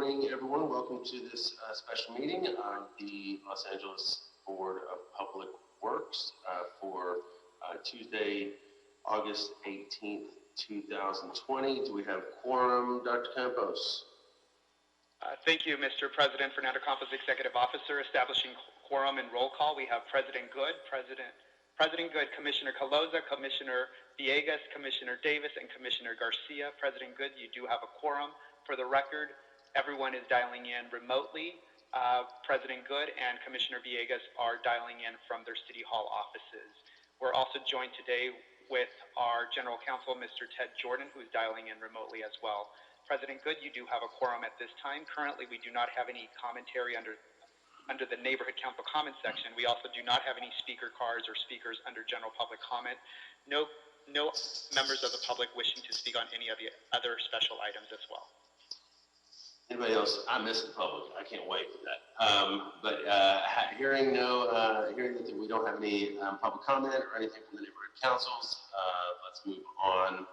morning, everyone. Welcome to this special meeting of the Los Angeles Board of Public Works for Tuesday, August 18th, 2020. Do we have quorum, Dr. Campos? Thank you, Mr. President. Fernando Campos, Executive Officer. Establishing quorum and roll call, we have President Good, President Good, Commissioner Caloza, Commissioner Villegas, Commissioner Davis, and Commissioner Garcia. President Good, you do have a quorum. For the record, everyone is dialing in remotely. President Good and Commissioner Villegas are dialing in from their City Hall offices. We're also joined today with our General Counsel, Mr. Ted Jordan, who is dialing in remotely as well. President Good, you do have a quorum at this time. Currently, we do not have any commentary under the Neighborhood Council comment section. We also do not have any speaker cards or speakers under general public comment. No members of the public wishing to speak on any of the other special items as well. Anybody else? I missed the public. I can't wait for that. Hearing that we don't have any public comment or anything from the neighborhood councils, let's move on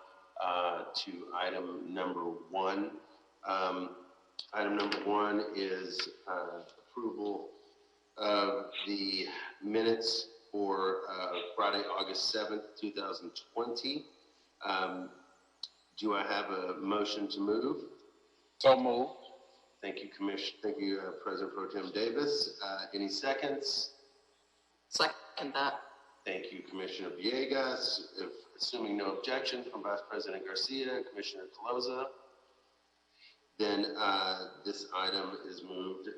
to item number one. Item number one is approval of the minutes for Friday, August 7th, 2020. Do I have a motion to move? So moved. Thank you, Commissioner. Thank you, President Pro Tem Davis. Any seconds? Second that. Thank you, Commissioner Villegas. Assuming no objection from Vice President Garcia, Commissioner Caloza, then this item is moved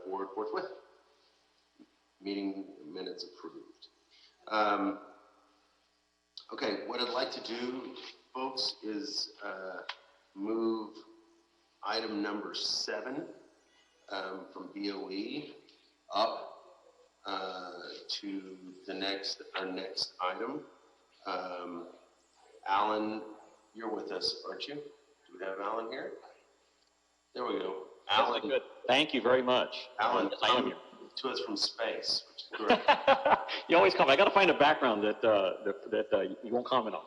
forward forthwith. Meeting minutes approved. Okay, what I'd like to do, folks, is move item number 7 from BOE up to our next item. Alan, you're with us, aren't you? Do we have Alan here? There we go. Alan. Good. Thank you very much. Alan, yes, I am here. To us from space, which is great. You always come. I got to find a background that you won't comment on.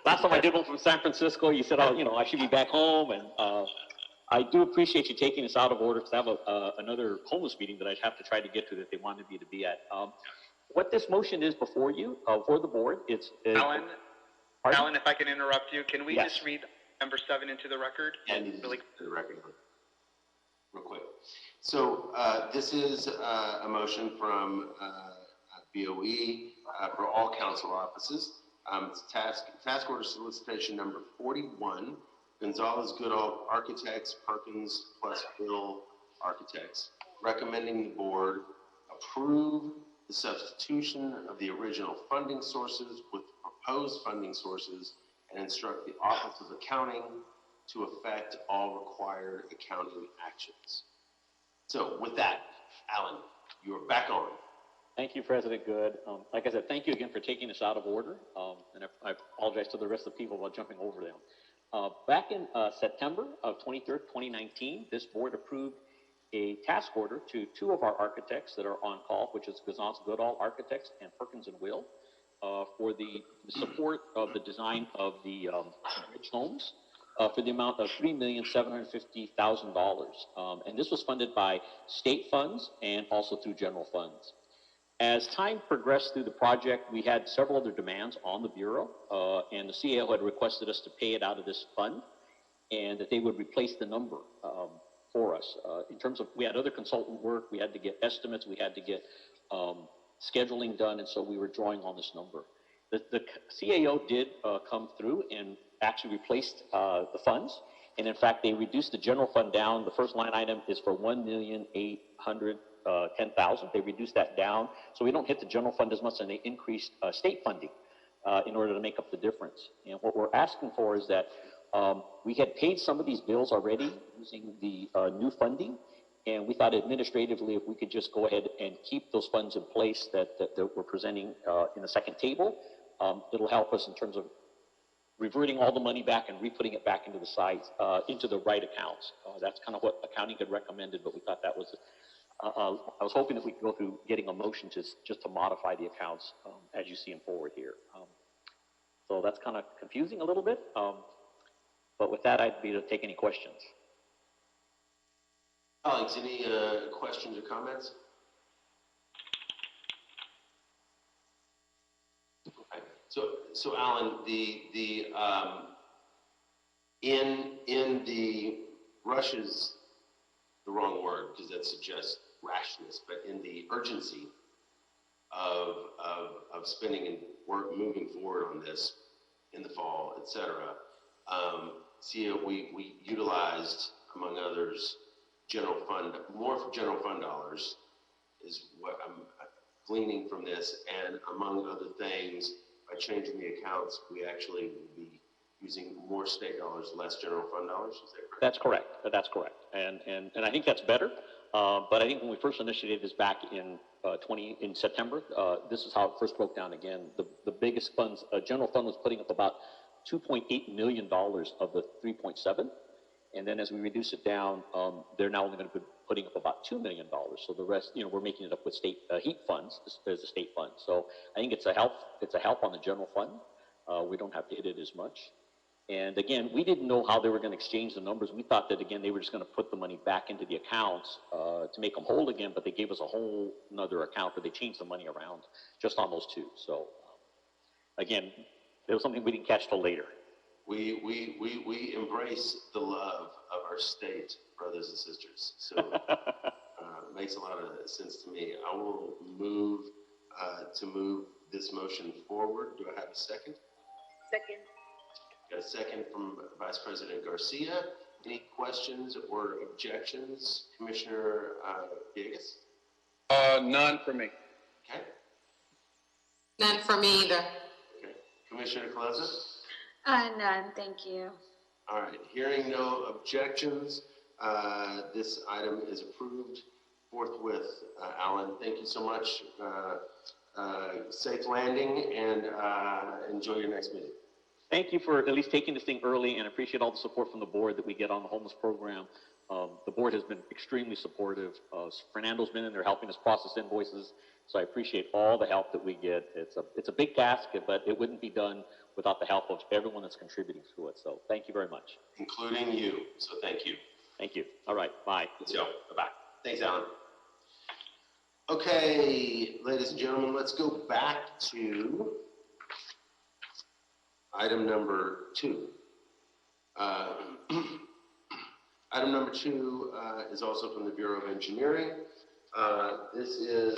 Last time I did one from San Francisco, you said, I should be back home, and I do appreciate you taking this out of order because I have another homeless meeting that I'd have to try to get to that they wanted me to be at. What this motion is before you, for the board, it's Alan, if I can interrupt you, can we just read number 7 into the record? And really to the record, real quick. So this is a motion from BOE for all council offices. It's task order solicitation number 41, Gonzalez Goodall Architects, Perkins plus Bill Architects, recommending the board approve the substitution of the original funding sources with proposed funding sources and instruct the Office of Accounting to effect all required accounting actions. So with that, Alan, you are back on. Thank you, President Good. Like I said, thank you again for taking this out of order. And I apologize to the rest of the people while jumping over them. Back in September of 2019, this board approved a task order to 2 of our architects that are on call, which is Gonzalez Goodall Architects and Perkins and Will, for the support of the design of the bridge homes for the amount of $3,750,000. And this was funded by state funds and also through general funds. As time progressed through the project, we had several other demands on the Bureau, and the CAO had requested us to pay it out of this fund, and that they would replace the number for us. In terms of, we had other consultant work, we had to get estimates, we had to get scheduling done, and so we were drawing on this number. The CAO did come through and actually replaced the funds, and in fact, they reduced the general fund down. The first line item is for $1,810,000. They reduced that down, so we don't hit the general fund as much, and they increased state funding in order to make up the difference. And what we're asking for is that we had paid some of these bills already using the new funding, and we thought administratively if we could just go ahead and keep those funds in place that we're presenting in the second table, it'll help us in terms of reverting all the money back and re-putting it back into the sites, into the right accounts. That's kind of what accounting had recommended, but we thought that was I was hoping that we could go through getting a motion just to modify the accounts as you see them forward here. So that's kind of confusing a little bit, but with that, I'd be to take any questions. Colleagues, any questions or comments? Okay. So Alan, in the rushes, the wrong word because that suggests rashness, but in the urgency of spending and work moving forward on this in the fall, et cetera, we utilized, among others, more general fund dollars is what I'm gleaning from this, and among other things, by changing the accounts, we actually will be using more state dollars, less general fund dollars. Is that correct? That's correct. That's correct. And I think that's better. But I think when we first initiated this back in September, this is how it first broke down again. The biggest funds, general fund was putting up about $2.8 million of the 3.7. And then as we reduce it down, they're now only going to be putting up about $2 million. So the rest, we're making it up with state heat funds as a state fund. So I think it's a help on the general fund. We don't have to hit it as much. And again, we didn't know how they were going to exchange the numbers. We thought that, again, they were just going to put the money back into the accounts to make them whole again, but they gave us a whole another account where they changed the money around just on those two. So, again, it was something we didn't catch till later. We embrace the love of our state brothers and sisters. So it makes a lot of sense to me. I will move to move this motion forward. Do I have a second? Second. Got a second from Vice President Garcia. Any questions or objections, Commissioner Villegas? None for me. Okay. None for me either. Okay. Commissioner Closa? None, thank you. All right. Hearing no objections, this item is approved forthwith. Alan, thank you so much. Safe landing and enjoy your next meeting. Thank you for at least taking this thing early, and appreciate all the support from the board that we get on the homeless program. The board has been extremely supportive. Fernando's been in there helping us process invoices, so I appreciate all the help that we get. It's a big task, but it wouldn't be done without the help of everyone that's contributing to it. So thank you very much. Including you. So thank you. Thank you. All right. Bye. Let's go. Bye-bye. Thanks, Alan. Okay, ladies and gentlemen, let's go back to item number 2. Item number 2 is also from the Bureau of Engineering. This is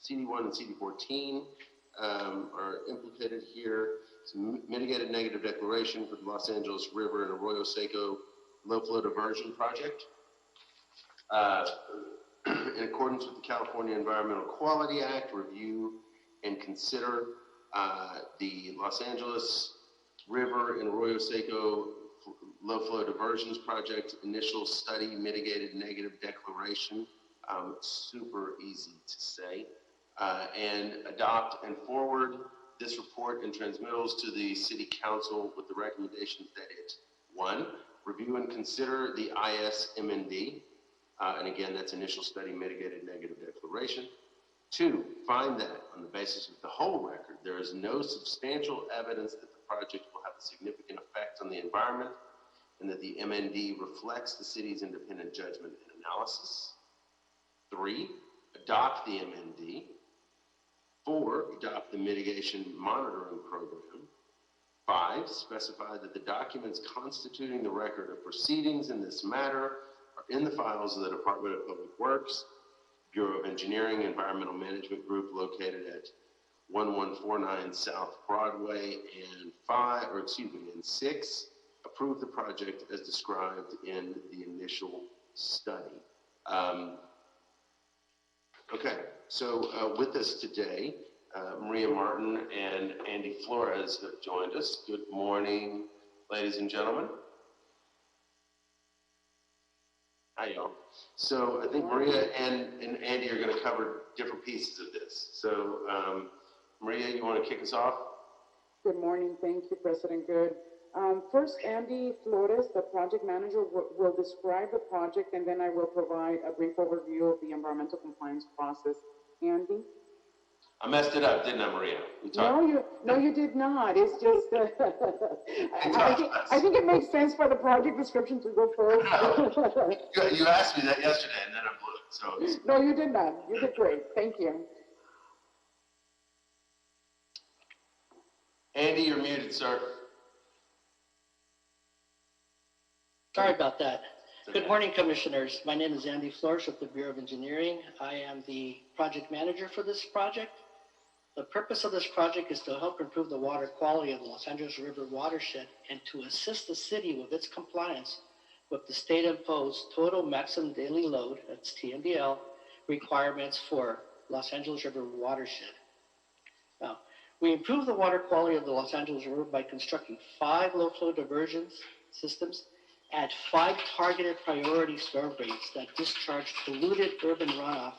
CD1 and CD14 are implicated here. It's a mitigated negative declaration for the Los Angeles River and Arroyo Seco low flow diversion project. In accordance with the California Environmental Quality Act, review and consider the Los Angeles River and Arroyo Seco low flow diversions project initial study mitigated negative declaration, super easy to say, and adopt and forward this report and transmittals to the City Council with the recommendations that it, 1, review and consider the ISMND, and again, that's initial study mitigated negative declaration. 2, find that on the basis of the whole record, there is no substantial evidence that the project will have a significant effect on the environment and that the MND reflects the city's independent judgment and analysis. 3, adopt the MND. 4, adopt the mitigation monitoring program. 5, specify that the documents constituting the record of proceedings in this matter are in the files of the Department of Public Works, Bureau of Engineering, Environmental Management Group located at 1149 South Broadway, and 6, approve the project as described in the initial study. Okay, so with us today, Maria Martin and Andy Flores have joined us. Good morning, ladies and gentlemen. Hi, y'all. So I think Maria and Andy are going to cover different pieces of this. So Maria, you want to kick us off? Good morning. Thank you, President Good. First, Andy Flores, the project manager, will describe the project, and then I will provide a brief overview of the environmental compliance process. Andy? I messed it up, didn't I, Maria? We talked. No, you did not. It's just, I think it makes sense for the project description to go first. You asked me that yesterday, and then I blew it, so. No, you did not. You did great. Thank you. Andy, you're muted, sir. Sorry about that. Good morning, Commissioners. My name is Andy Flores with the Bureau of Engineering. I am the project manager for this project. The purpose of this project is to help improve the water quality of the Los Angeles River watershed and to assist the city with its compliance with the state-imposed total maximum daily load, that's TMDL, requirements for Los Angeles River watershed. Now, we improve the water quality of the Los Angeles River by constructing 5 low-flow diversion systems, add 5 targeted priority storm drains that discharge polluted urban runoff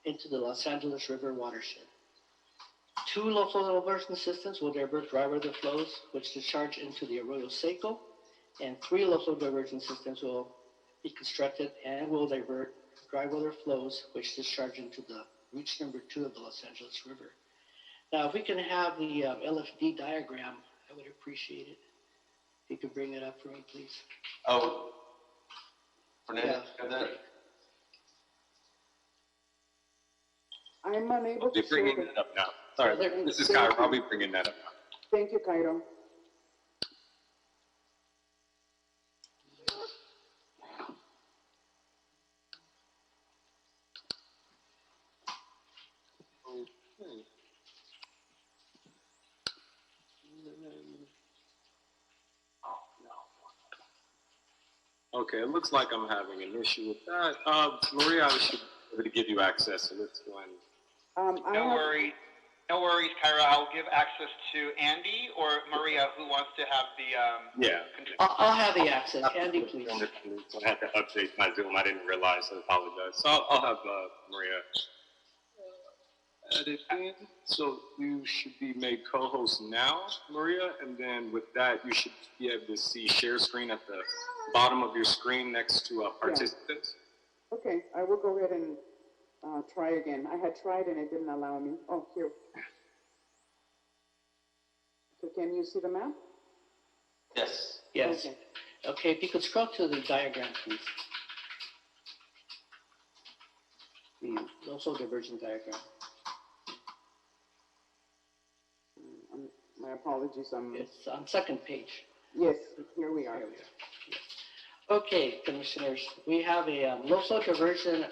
into the Los Angeles River watershed. 2 low-flow diversion systems will divert dry weather flows, which discharge into the Arroyo Seco, and 3 low-flow diversion systems will be constructed and will divert dry weather flows, which discharge into the reach number 2 of the Los Angeles River. Now, if we can have the LFD diagram, I would appreciate it. If you could bring it up for me, please. Oh, Fernando, got that? I'm unable to They're bringing show it. it up now. Sorry, this is Cairo. I'll be bringing that up now. Thank you, Cairo. Okay, it looks like I'm having an issue with that. Maria, I should be able to give you access, so let's go ahead. No worries, Kyra. I'll give access to Andy or Maria, who wants to have the, Yeah. I'll have the access. Andy, please. So I had to update my Zoom. I didn't realize, so I apologize. So I'll have Maria edit in. So you should be made co-host now, Maria, and then with that, you should be able to see share screen at the bottom of your screen next to participants. Yeah. Okay, I will go ahead and try again. I had tried and it didn't allow me. Oh, here. So can you see the map? Yes. Yes. Okay. Okay, if you could scroll to the diagram, please. The low-flow diversion diagram. My apologies. It's on second page. Yes, here we are. There we are. Yes. Okay, Commissioners, we have a low-flow diversion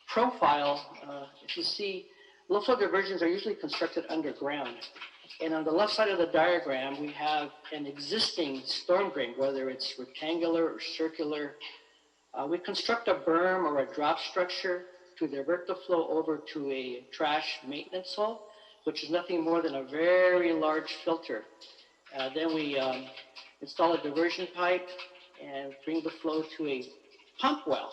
profile. If you see, low-flow diversions are usually constructed underground. And on the left side of the diagram, we have an existing storm drain, whether it's rectangular or circular. We construct a berm or a drop structure to divert the flow over to a trash maintenance hole, which is nothing more than a very large filter. Then we install a diversion pipe and bring the flow to a pump well,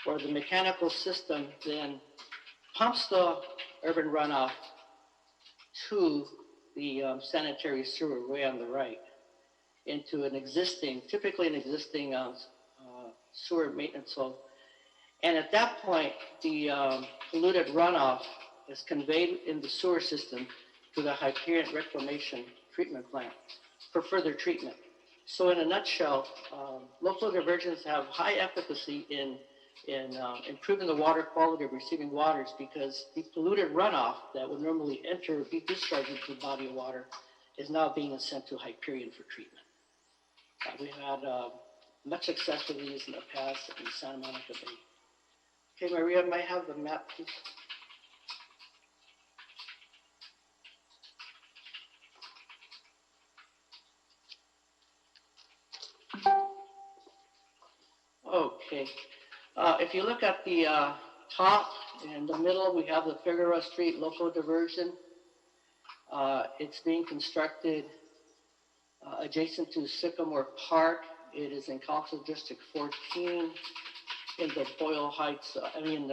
where the mechanical system then pumps the urban runoff to the sanitary sewer way on the right into an existing, typically an existing sewer maintenance hole. And at that point, the polluted runoff is conveyed in the sewer system to the Hyperion Reclamation Treatment Plant for further treatment. So in a nutshell, low-flow diversions have high efficacy in improving the water quality of receiving waters, because the polluted runoff that would normally enter, be discharged into the body of water, is now being sent to Hyperion for treatment. We've had much success with these in the past in Santa Monica Bay. Okay, Maria, may I have the map, please? Okay. If you look at the top and the middle, we have the Figueroa Street low-flow diversion. It's being constructed adjacent to Sycamore Park. It is in Council District 14 in the Boyle Heights, in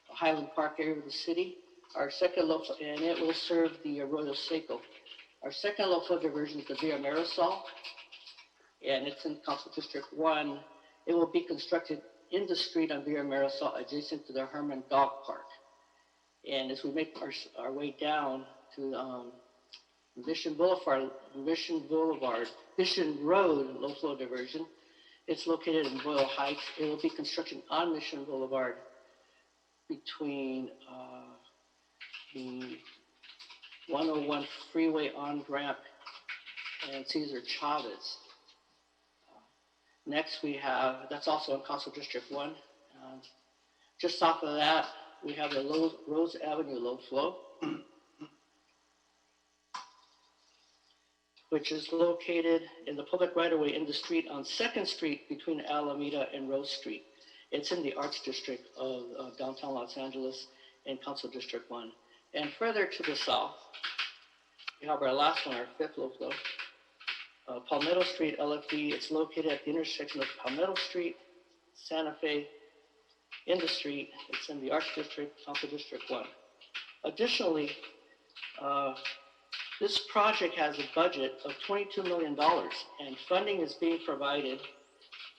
Highland Park area of the city. Our second low-flow, and it will serve the Arroyo Seco. Our second low-flow diversion is the Via Marisol, and it's in Council District 1. It will be constructed in the street on Via Marisol adjacent to the Herman Dog Park. And as we make our way down to Mission Boulevard, Mission Road low flow diversion, it's located in Boyle Heights. It will be construction on Mission Boulevard between the 101 freeway on-ramp and Cesar Chavez. Next we have, that's also in Council District 1. Just off of that, we have the Rose Avenue low flow, which is located in the public right-of-way in the street on 2nd Street between Alameda and Rose Street. It's in the Arts District of downtown Los Angeles in Council District 1. And further to the south, we have our last one, our 5th low flow. Palmetto Street, LFD, it's located at the intersection of Palmetto Street, Santa Fe, in the street. It's in the Arts District, Council District 1. Additionally, this project has a budget of $22 million, and funding is being provided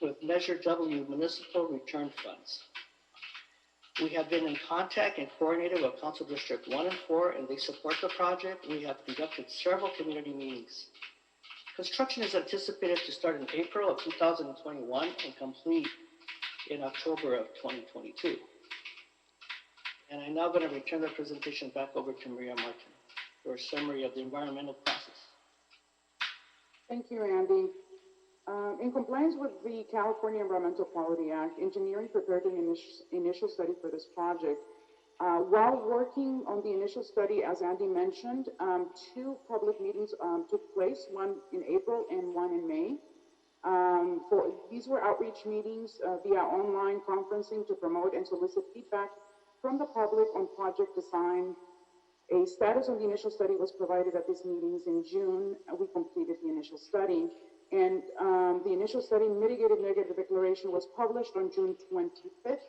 with Measure W municipal return funds. We have been in contact and coordinated with Council District 1 and 4, and they support the project. We have conducted several community meetings. Construction is anticipated to start in April of 2021 and complete in October of 2022. And I'm now going to return the presentation back over to Maria Martin for a summary of the environmental process. Thank you, Andy. In compliance with the California Environmental Quality Act, engineering prepared an initial study for this project. While working on the initial study, as Andy mentioned, 2 public meetings took place, one in April and one in May. These were outreach meetings via online conferencing to promote and solicit feedback from the public on project design. A status on the initial study was provided at these meetings in June. We completed the initial study. And the initial study mitigated negative declaration was published on June 25th,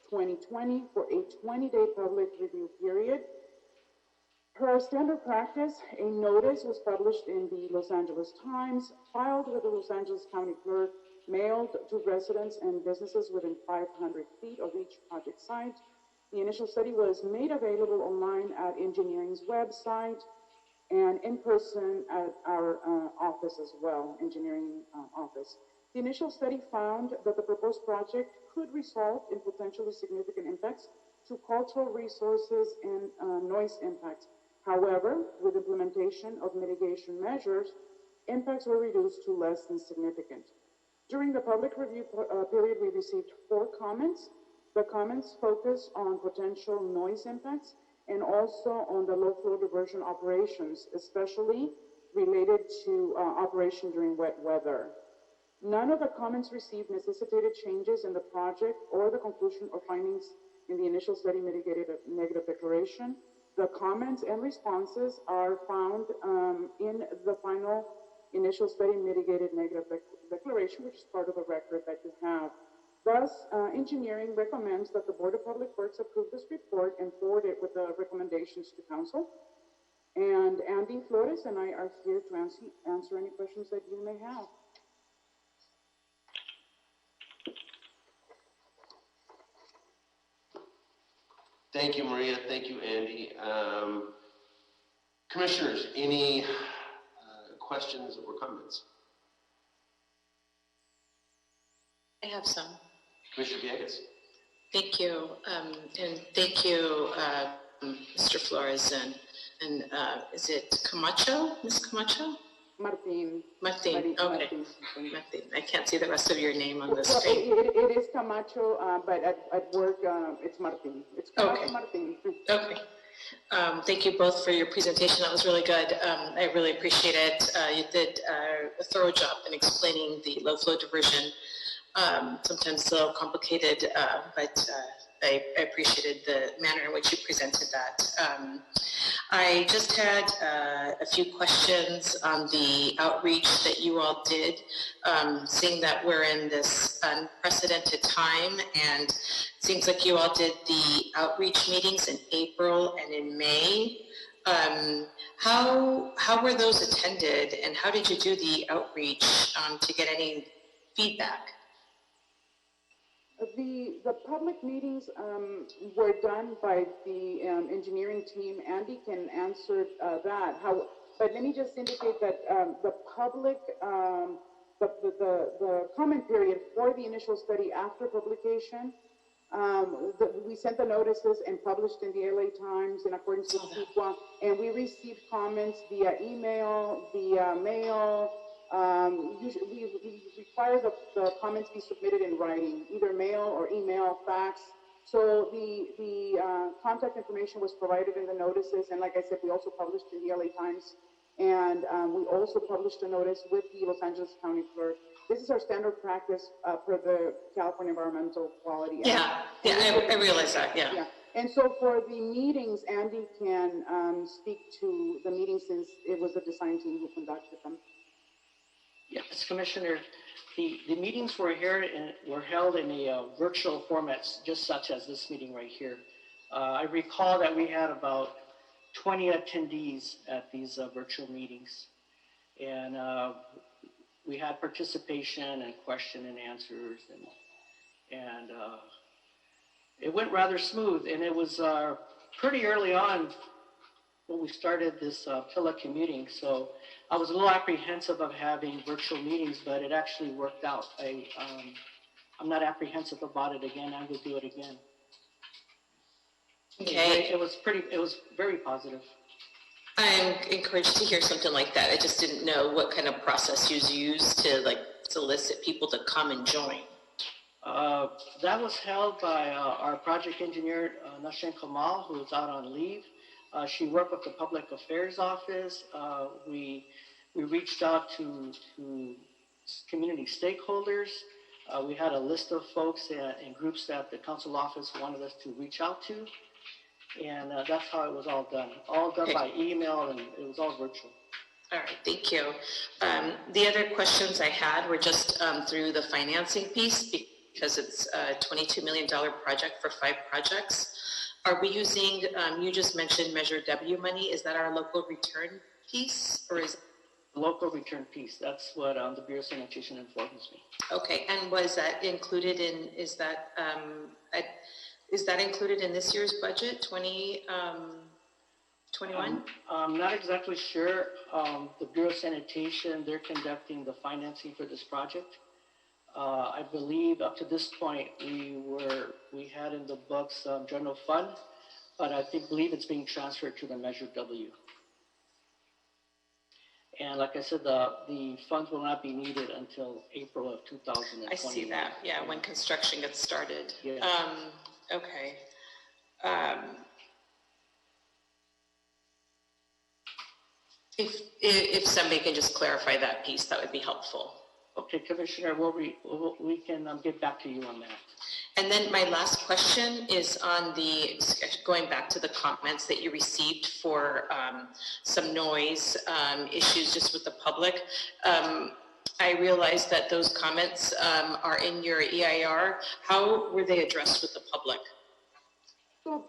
2020 for a 20-day public review period. Per standard practice, a notice was published in the Los Angeles Times, filed with the Los Angeles County Clerk, mailed to residents and businesses within 500 feet of each project site. The initial study was made available online at engineering's website and in person at our office as well, engineering office. The initial study found that the proposed project could result in potentially significant impacts to cultural resources and noise impacts. However, with implementation of mitigation measures, impacts were reduced to less than significant. During the public review period, we received 4 comments. The comments focus on potential noise impacts and also on the low flow diversion operations, especially related to operation during wet weather. None of the comments received necessitated changes in the project or the conclusion or findings in the initial study mitigated negative declaration. The comments and responses are found in the final initial study mitigated negative declaration, which is part of the record that you have. Thus, engineering recommends that the Board of Public Works approve this report and forward it with the recommendations to council. And Andy Flores and I are here to answer any questions that you may have. Thank you, Maria. Thank you, Andy. Commissioners, any questions or comments? I have some. Commissioner Villegas. Thank you, and thank you, Mr. Flores, and is it Camacho, Ms. Camacho? Martin. Martin, okay. Martin. I can't see the rest of your name on the Well, screen. it is Camacho, but at work, it's Martin. It's Camacho. Okay. Martin. Okay. Thank you both for your presentation. That was really good. I really appreciate it. You did a thorough job in explaining the low flow diversion. Sometimes it's a little complicated, but I appreciated the manner in which you presented that. I just had a few questions on the outreach that you all did, seeing that we're in this unprecedented time, and it seems like you all did the outreach meetings in April and in May. How were those attended, and how did you do the outreach to get any feedback? The public meetings were done by the engineering team. Andy can answer that. But let me just indicate that the public, the comment period for the initial study after publication, we sent the notices and published in the LA Times in accordance with CEQA, and we received comments via email, via mail. Usually we require the comments be submitted in writing, either mail or email, fax. So the contact information was provided in the notices, and like I said, we also published in the LA Times, and we also published a notice with the Los Angeles County Clerk. This is our standard practice for the California Environmental Quality Act. I realize that, yeah. And so for the meetings, Andy can speak to the meetings since it was the design team who conducted them. Yes, Commissioner, the meetings were held in a virtual format, just such as this meeting right here. I recall that we had about 20 attendees at these virtual meetings. And we had participation and question and answers, and it went rather smooth. And it was pretty early on when we started this telecommuting, so I was a little apprehensive of having virtual meetings, but it actually worked out. I'm not apprehensive about it again. I would do it again. Okay. It was very positive. I'm encouraged to hear something like that. I just didn't know what kind of process you used to solicit people to come and join. That was held by our project engineer, Nashin Kamal, who was out on leave. She worked with the Public Affairs Office. We reached out to community stakeholders. We had a list of folks and groups that the council office wanted us to reach out to. And that's how it was all done. All done by email, and it was all virtual. All right, thank you. The other questions I had were just through the financing piece, because it's a $22 million project for 5 projects. Are we using, you just mentioned Measure W money, is that our local return piece, or is it? Local return piece, that's what the Bureau of Sanitation informs me. Okay, and was that included in, is that included in this year's budget, 2021? I'm not exactly sure. The Bureau of Sanitation, they're conducting the financing for this project. I believe up to this point, we had in the books general fund, but I believe it's being transferred to the Measure W. And like I said, the funds will not be needed until April of 2020. I see that, yeah, when construction gets started. Yeah. Okay. If somebody can just clarify that piece, that would be helpful. Okay, Commissioner, we can get back to you on that. And then my last question is on going back to the comments that you received for some noise issues just with the public. I realized that those comments are in your EIR. How were they addressed with the public? So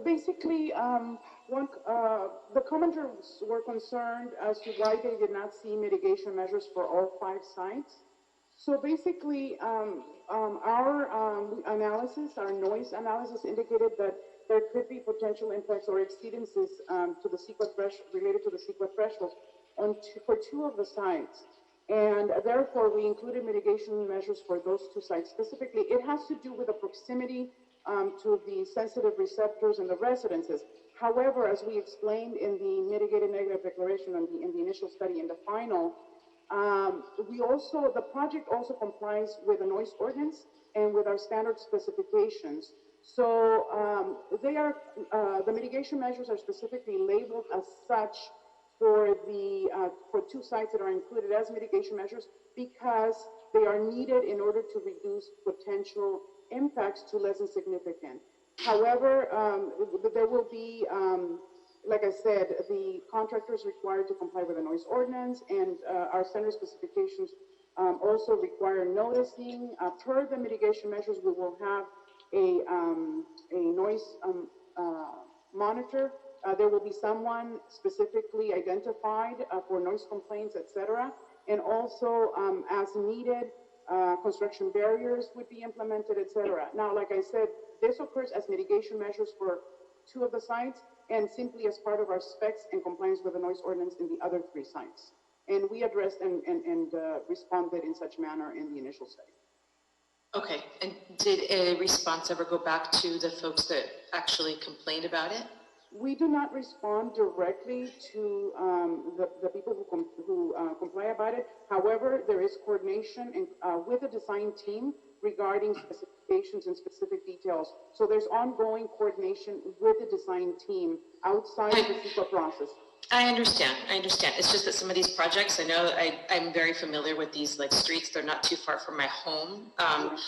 basically, the commenters were concerned as to why they did not see mitigation measures for all 5 sites. So basically, our analysis, our noise analysis indicated that there could be potential impacts or exceedances to the CEQA related to the CEQA threshold for 2 of the sites. And therefore, we included mitigation measures for those 2 sites. Specifically, it has to do with the proximity to the sensitive receptors and the residences. However, as we explained in the mitigated negative declaration in the initial study, in the final, the project also complies with the noise ordinance and with our standard specifications. So the mitigation measures are specifically labeled as such for 2 sites that are included as mitigation measures because they are needed in order to reduce potential impacts to less than significant. However, there will be, like I said, the contractor is required to comply with the noise ordinance, and our standard specifications also require noticing. Per the mitigation measures, we will have a noise monitor. There will be someone specifically identified for noise complaints, etc. And also, as needed, construction barriers would be implemented, etc. Now, like I said, this occurs as mitigation measures for 2 of the sites and simply as part of our specs and compliance with the noise ordinance in the other 3 sites. And we addressed and responded in such manner in the initial study. Okay, and did a response ever go back to the folks that actually complained about it? We do not respond directly to the people who comply about it. However, there is coordination with the design team regarding specifications and specific details. So there's ongoing coordination with the design team outside the CEQA process. I understand. It's just that some of these projects, I know I'm very familiar with these like streets. They're not too far from my home.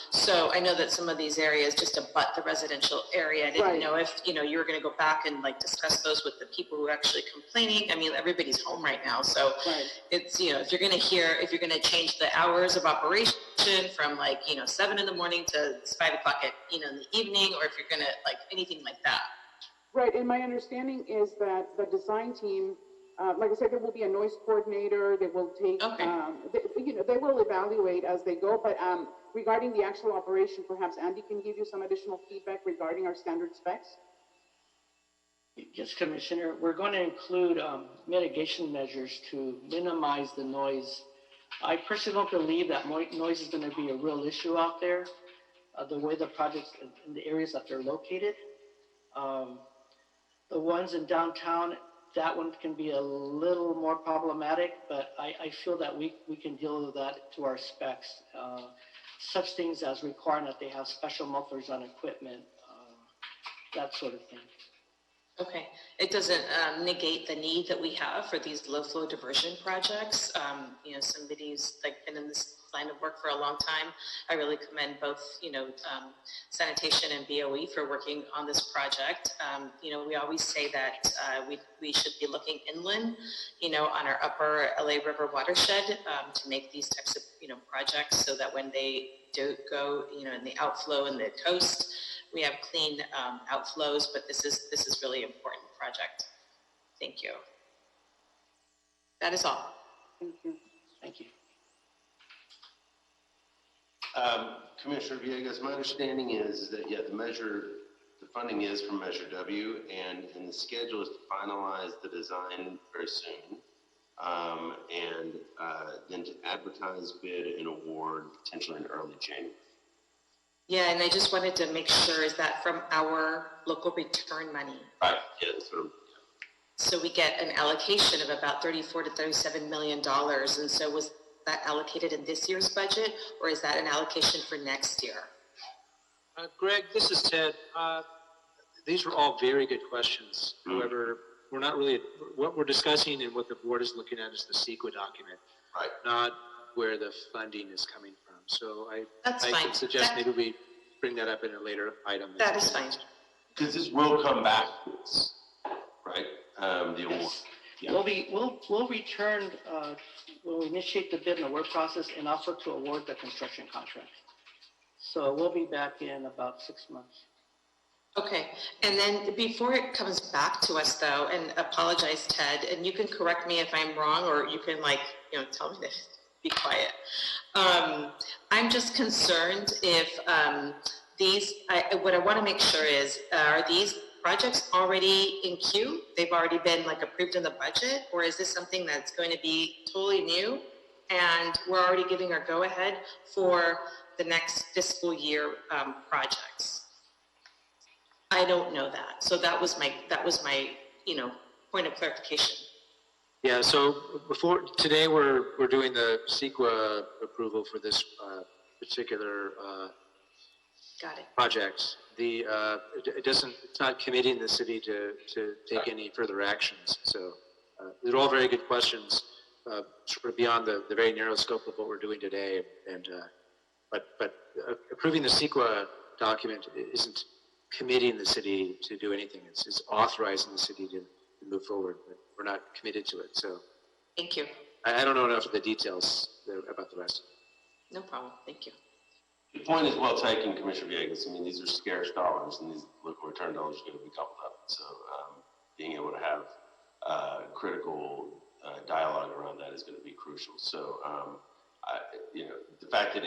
So I know that some of these areas just abut the residential area. I didn't know if, you were going to go back and like discuss those with the people who are actually complaining. I mean, everybody's home right now. So it's, if you're going to change the hours of operation from like, 7 in the morning to 5 o'clock in the evening, or if you're going to like anything like that. Right, and my understanding is that the design team, like I said, there will be a noise coordinator. They will take, they will evaluate as they go. But regarding the actual operation, perhaps Andy can give you some additional feedback regarding our standard specs. Yes, Commissioner, we're going to include mitigation measures to minimize the noise. I personally don't believe that noise is going to be a real issue out there, the way the projects in the areas that they're located. The ones in downtown, that one can be a little more problematic, but I feel that we can deal with that to our specs. Such things as requiring that they have special mufflers on equipment, that sort of thing. Okay, it doesn't negate the need that we have for these low flow diversion projects. Somebody's like been in this line of work for a long time. I really commend both, sanitation and BOE for working on this project. We always say that we should be looking inland, on our upper LA River watershed to make these types of, projects so that when they do go, in the outflow in the coast, we have clean outflows, but this is really important project. Thank you. That is all. Thank you. Thank you. Commissioner Villegas, my understanding is that, the funding is from Measure W, and the schedule is to finalize the design very soon, and then to advertise, bid, and award potentially in early January. Yeah, and I just wanted to make sure, is that from our local return money? Right, yeah, that's what I'm... So we get an allocation of about $34 to $37 million, and so was that allocated in this year's budget, or is that an allocation for next year? Greg, this is Ted. These are all very good questions. However, we're not really, what we're discussing and what the board is looking at is the CEQA document, not where the funding is coming from. So I would suggest maybe we bring that up in a later item. That is fine. Because this will come back to us, right? The award. Yeah. We'll return, we'll initiate the bid and award process and also to award the construction contract. So we'll be back in about 6 months. Okay, and then before it comes back to us though, and apologize Ted, and you can correct me if I'm wrong, or you can tell me to be quiet. I'm just concerned if what I want to make sure is, are these projects already in queue? They've already been approved in the budget, or is this something that's going to be totally new and we're already giving our go-ahead for the next fiscal year projects? I don't know that. So that was my point of clarification. Yeah, so today we're doing the CEQA approval for this particular project. It's not committing the city to take any further actions. So they're all very good questions, sort of beyond the very narrow scope of what we're doing today. And but approving the CEQA document isn't committing the city to do anything. It's authorizing the city to move forward, but we're not committed to it. So thank you. I don't know enough of the details about the rest. No problem. Thank you. The point is well taken, Commissioner Villegas. I mean, these are scarce dollars, and these local return dollars are going to be coupled up. So being able to have critical dialogue around that is going to be crucial. So the fact that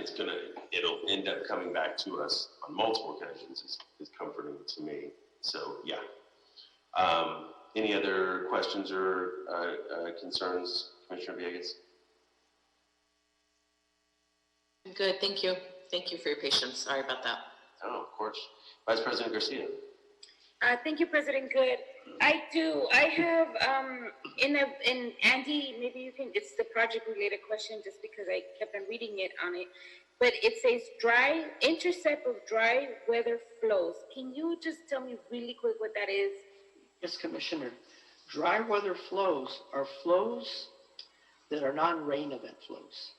it'll end up coming back to us on multiple occasions is comforting to me. So, yeah. Any other questions or concerns, Commissioner Villegas? Good, thank you. Thank you for your patience. Sorry about that. Oh, of course. Vice President Garcia. Thank you, President Good. I do. I have, in Andy, maybe you can, it's the project-related question just because I kept on reading it on it. But it says intercept of dry weather flows. Can you just tell me really quick what that is? Yes, Commissioner. Dry weather flows are flows that are non-rain event flows.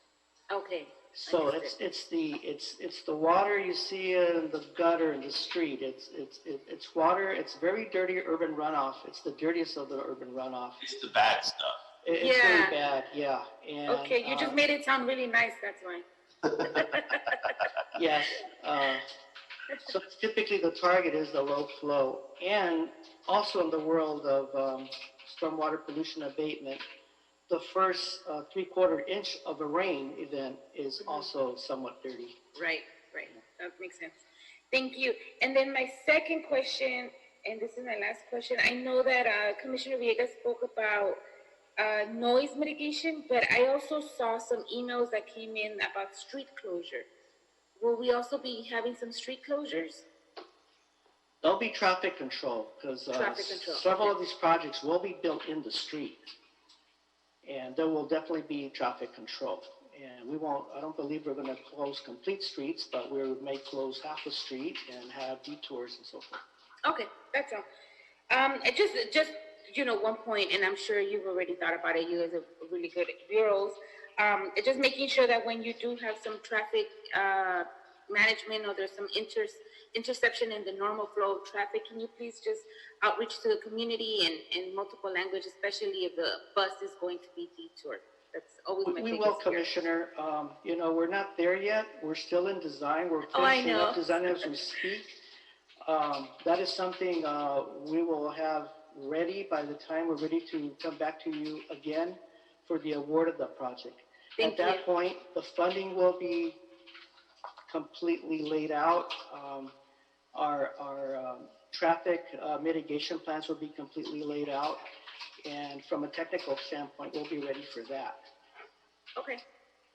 Okay. So it's the water you see in the gutter in the street. It's water. It's very dirty urban runoff. It's the dirtiest of the urban runoff. It's the bad stuff. It's really bad, yeah. And, okay, you just made it sound really nice. That's why. Yes. So typically the target is the low flow, and also in the world of stormwater pollution abatement, the first 3/4 inch of a rain event is also somewhat dirty. Right. That makes sense. Thank you. And then my second question, and this is my last question. I know that Commissioner Villegas spoke about noise mitigation, but I also saw some emails that came in about street closure. Will we also be having some street closures? There'll be traffic control because several of these projects will be built in the street. And there will definitely be traffic control. And I don't believe we're going to close complete streets, but we may close half a street and have detours and so forth. Okay, that's all. Just one point, and I'm sure you've already thought about it. You guys are really good at bureaus. Just making sure that when you do have some traffic management or there's some interception in the normal flow of traffic, can you please just outreach to the community in multiple languages, especially if the bus is going to be detoured? That's always my biggest We will, fear. Commissioner. We're not there yet. We're still in design. We're finishing up design as we speak. That is something we will have ready by the time we're ready to come back to you again for the award of the project. At that point, the funding will be completely laid out. Our traffic mitigation plans will be completely laid out. And from a technical standpoint, we'll be ready for that. Okay,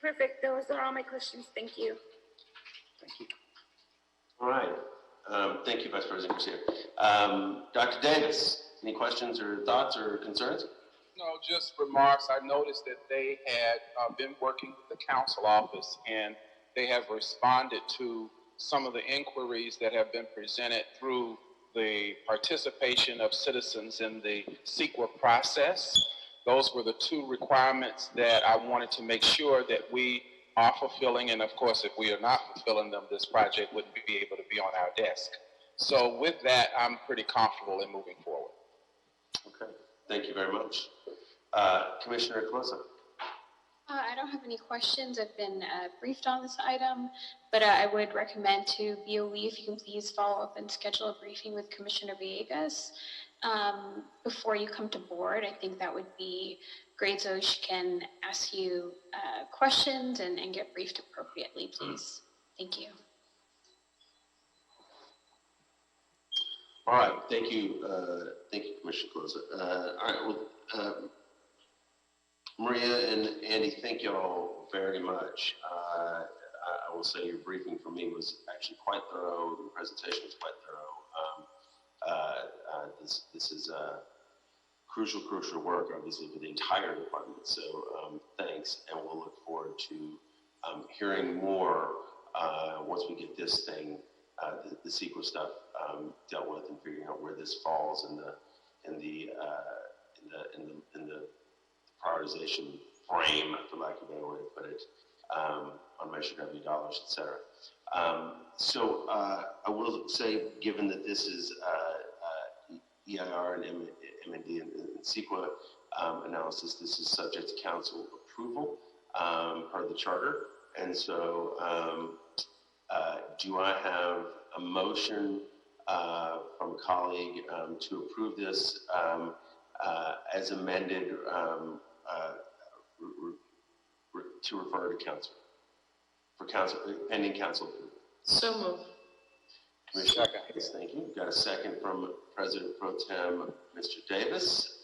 perfect. Those are all my questions. Thank you. Thank you. All right. Thank you, Vice President Garcia. Dr. Davis, any questions or thoughts or concerns? No, just remarks. I noticed that they had been working with the council office, and they have responded to some of the inquiries that have been presented through the participation of citizens in the CEQA process. Those were the two requirements that I wanted to make sure that we are fulfilling, and of course, if we are not fulfilling them, this project wouldn't be able to be on our desk. So with that, I'm pretty comfortable in moving forward. Okay, thank you very much. Commissioner Closa. I don't have any questions. I've been briefed on this item, but I would recommend to BOE if you can please follow up and schedule a briefing with Commissioner Villegas before you come to board. I think that would be great so she can ask you questions and get briefed appropriately, please. Thank you. All right, thank you, Commissioner Closa. All right, well, Maria and Andy, thank you all very much. I will say your briefing for me was actually quite thorough. The presentation was quite thorough. This is crucial work, obviously, for the entire department. So thanks, and we'll look forward to hearing more once we get this thing, the CEQA stuff dealt with, and figuring out where this falls in the prioritization frame, for lack of a better way to put it, on Measure W dollars, et cetera. So I will say, given that this is EIR and MND and CEQA analysis, this is subject to council approval per the charter. And so do I have a motion from a colleague to approve this to refer to council, for council, pending council approval. So moved. Commissioner Davis, thank you. Got a second from President Pro Tem, Mr. Davis.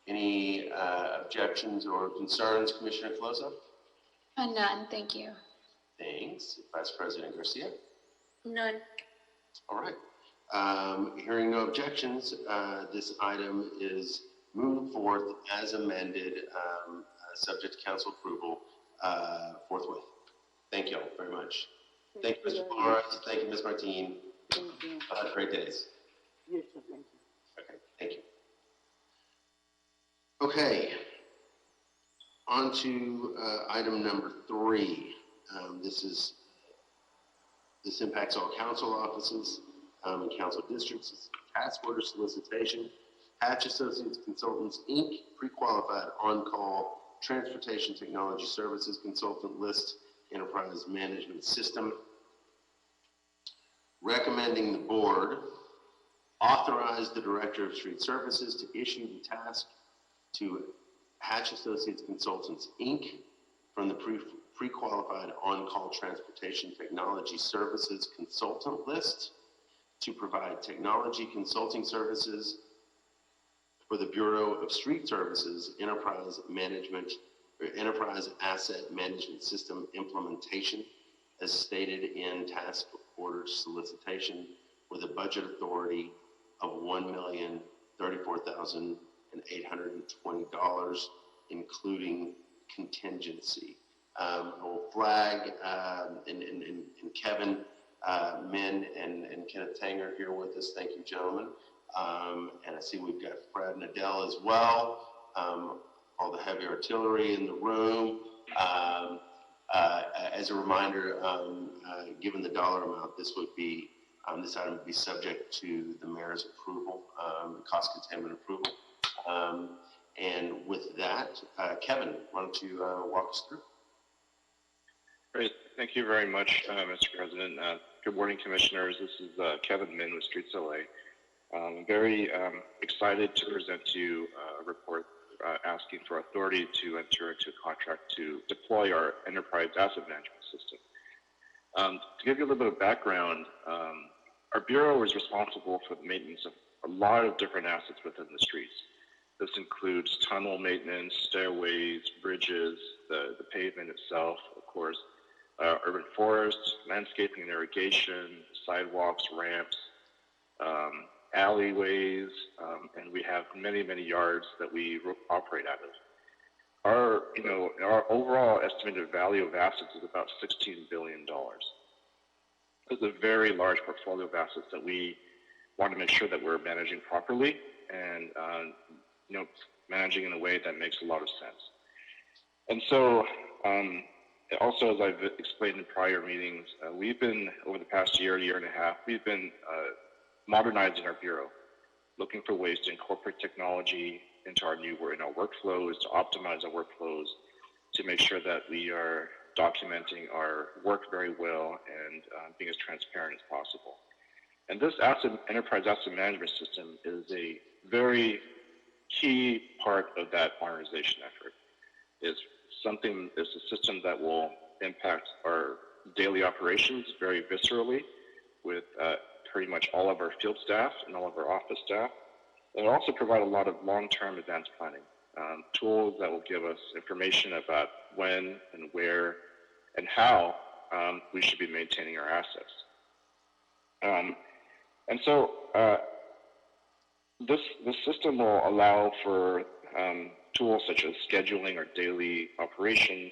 Any objections or concerns, Commissioner Caloza? None, thank you. Thanks. Vice President Garcia? None. All right. Hearing no objections, this item is moved forth as amended, subject to council approval, forthwith. Thank you all very much. Thank you, Mr. Barnes. Thank you, Ms. Martin. Thank you. Have great days. You too, thank you. Okay, thank you. Okay. On to item number 3. This impacts all council offices and council districts. It's task order solicitation. Hatch Associates Consultants, Inc., pre-qualified on-call transportation technology services consultant list enterprise management system. Recommending the board authorize the Director of Street Services to issue the task to Hatch Associates Consultants, Inc. from the pre-qualified on-call transportation technology services consultant list to provide technology consulting services for the Bureau of Street Services Enterprise Management or Enterprise Asset Management System implementation as stated in task order solicitation with a budget authority of $1,034,820, including contingency. I will flag, and Kevin, Min, and Kenneth Tanger here with us. Thank you, gentlemen. And I see we've got Fred and Adele as well. All the heavy artillery in the room. As a reminder, given the dollar amount, this would be this item would be subject to the mayor's approval, cost containment approval. And with that, Kevin, why don't you walk us through? Great. Thank you very much, Mr. President. Good morning, commissioners. This is Kevin Min with Streets LA. I'm very excited to present to you a report asking for authority to enter into a contract to deploy our enterprise asset management system. To give you a little bit of background, our Bureau is responsible for the maintenance of a lot of different assets within the streets. This includes tunnel maintenance, stairways, bridges, the pavement itself, of course, urban forests, landscaping and irrigation, sidewalks, ramps, alleyways, and we have many, many yards that we operate out of. Our overall estimated value of assets is about $16 billion. It's a very large portfolio of assets that we want to make sure that we're managing properly and managing in a way that makes a lot of sense. And so, also, as I've explained in prior meetings, we've been, over the past year and a half, we've been modernizing our Bureau, looking for ways to incorporate technology into our workflows, to optimize our workflows, to make sure that we are documenting our work very well and being as transparent as possible. And this enterprise asset management system is a very key part of that modernization effort. It's a system that will impact our daily operations very viscerally with pretty much all of our field staff and all of our office staff. It'll also provide a lot of long-term advanced planning, tools that will give us information about when and where and how we should be maintaining our assets. And so this system will allow for tools such as scheduling our daily operations,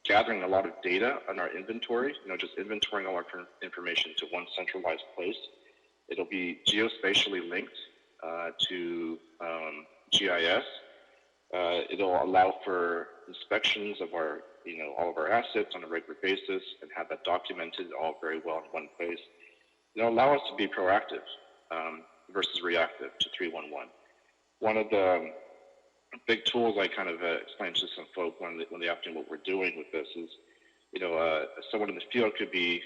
gathering a lot of data on our inventory, just inventorying all our information to one centralized place. It'll be geospatially linked to GIS. It'll allow for inspections of all of our assets on a regular basis and have that documented all very well in one place. It'll allow us to be proactive versus reactive to 311. One of the big tools I kind of explained to some folk when they asked me what we're doing with this is, someone in the field could be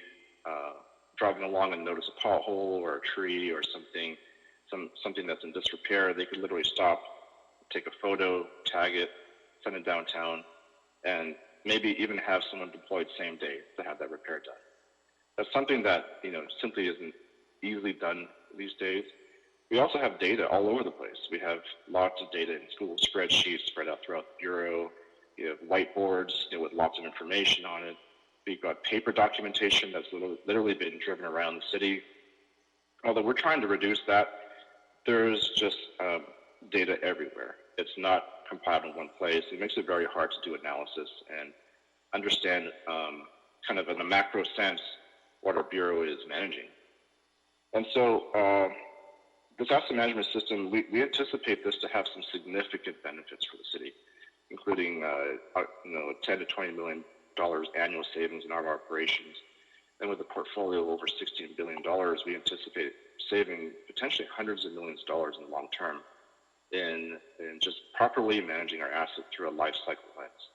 driving along and notice a pothole or a tree or something that's in disrepair. They could literally stop, take a photo, tag it, send it downtown, and maybe even have someone deployed same day to have that repair done. That's something that, simply isn't easily done these days. We also have data all over the place. We have lots of data in Google spreadsheets spread out throughout the Bureau. You have whiteboards with lots of information on it. We've got paper documentation that's literally been driven around the city. Although we're trying to reduce that, there's just data everywhere. It's not compiled in one place. It makes it very hard to do analysis and understand kind of in a macro sense what our Bureau is managing. And so this asset management system, we anticipate this to have some significant benefits for the city, including $10 to $20 million annual savings in our operations. And with a portfolio of over $16 billion, we anticipate saving potentially hundreds of millions of dollars in the long term in just properly managing our assets through a life cycle lens.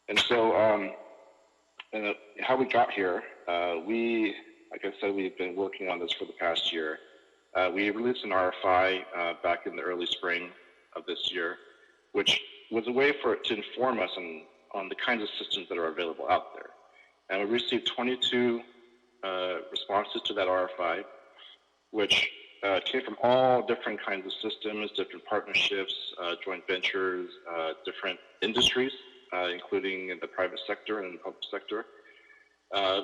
And so how we got here, like I said, we've been working on this for the past year. We released an RFI back in the early spring of this year, which was a way for it to inform us on the kinds of systems that are available out there. And we received 22 responses to that RFI, which came from all different kinds of systems, different partnerships, joint ventures, different industries, including in the private sector and the public sector.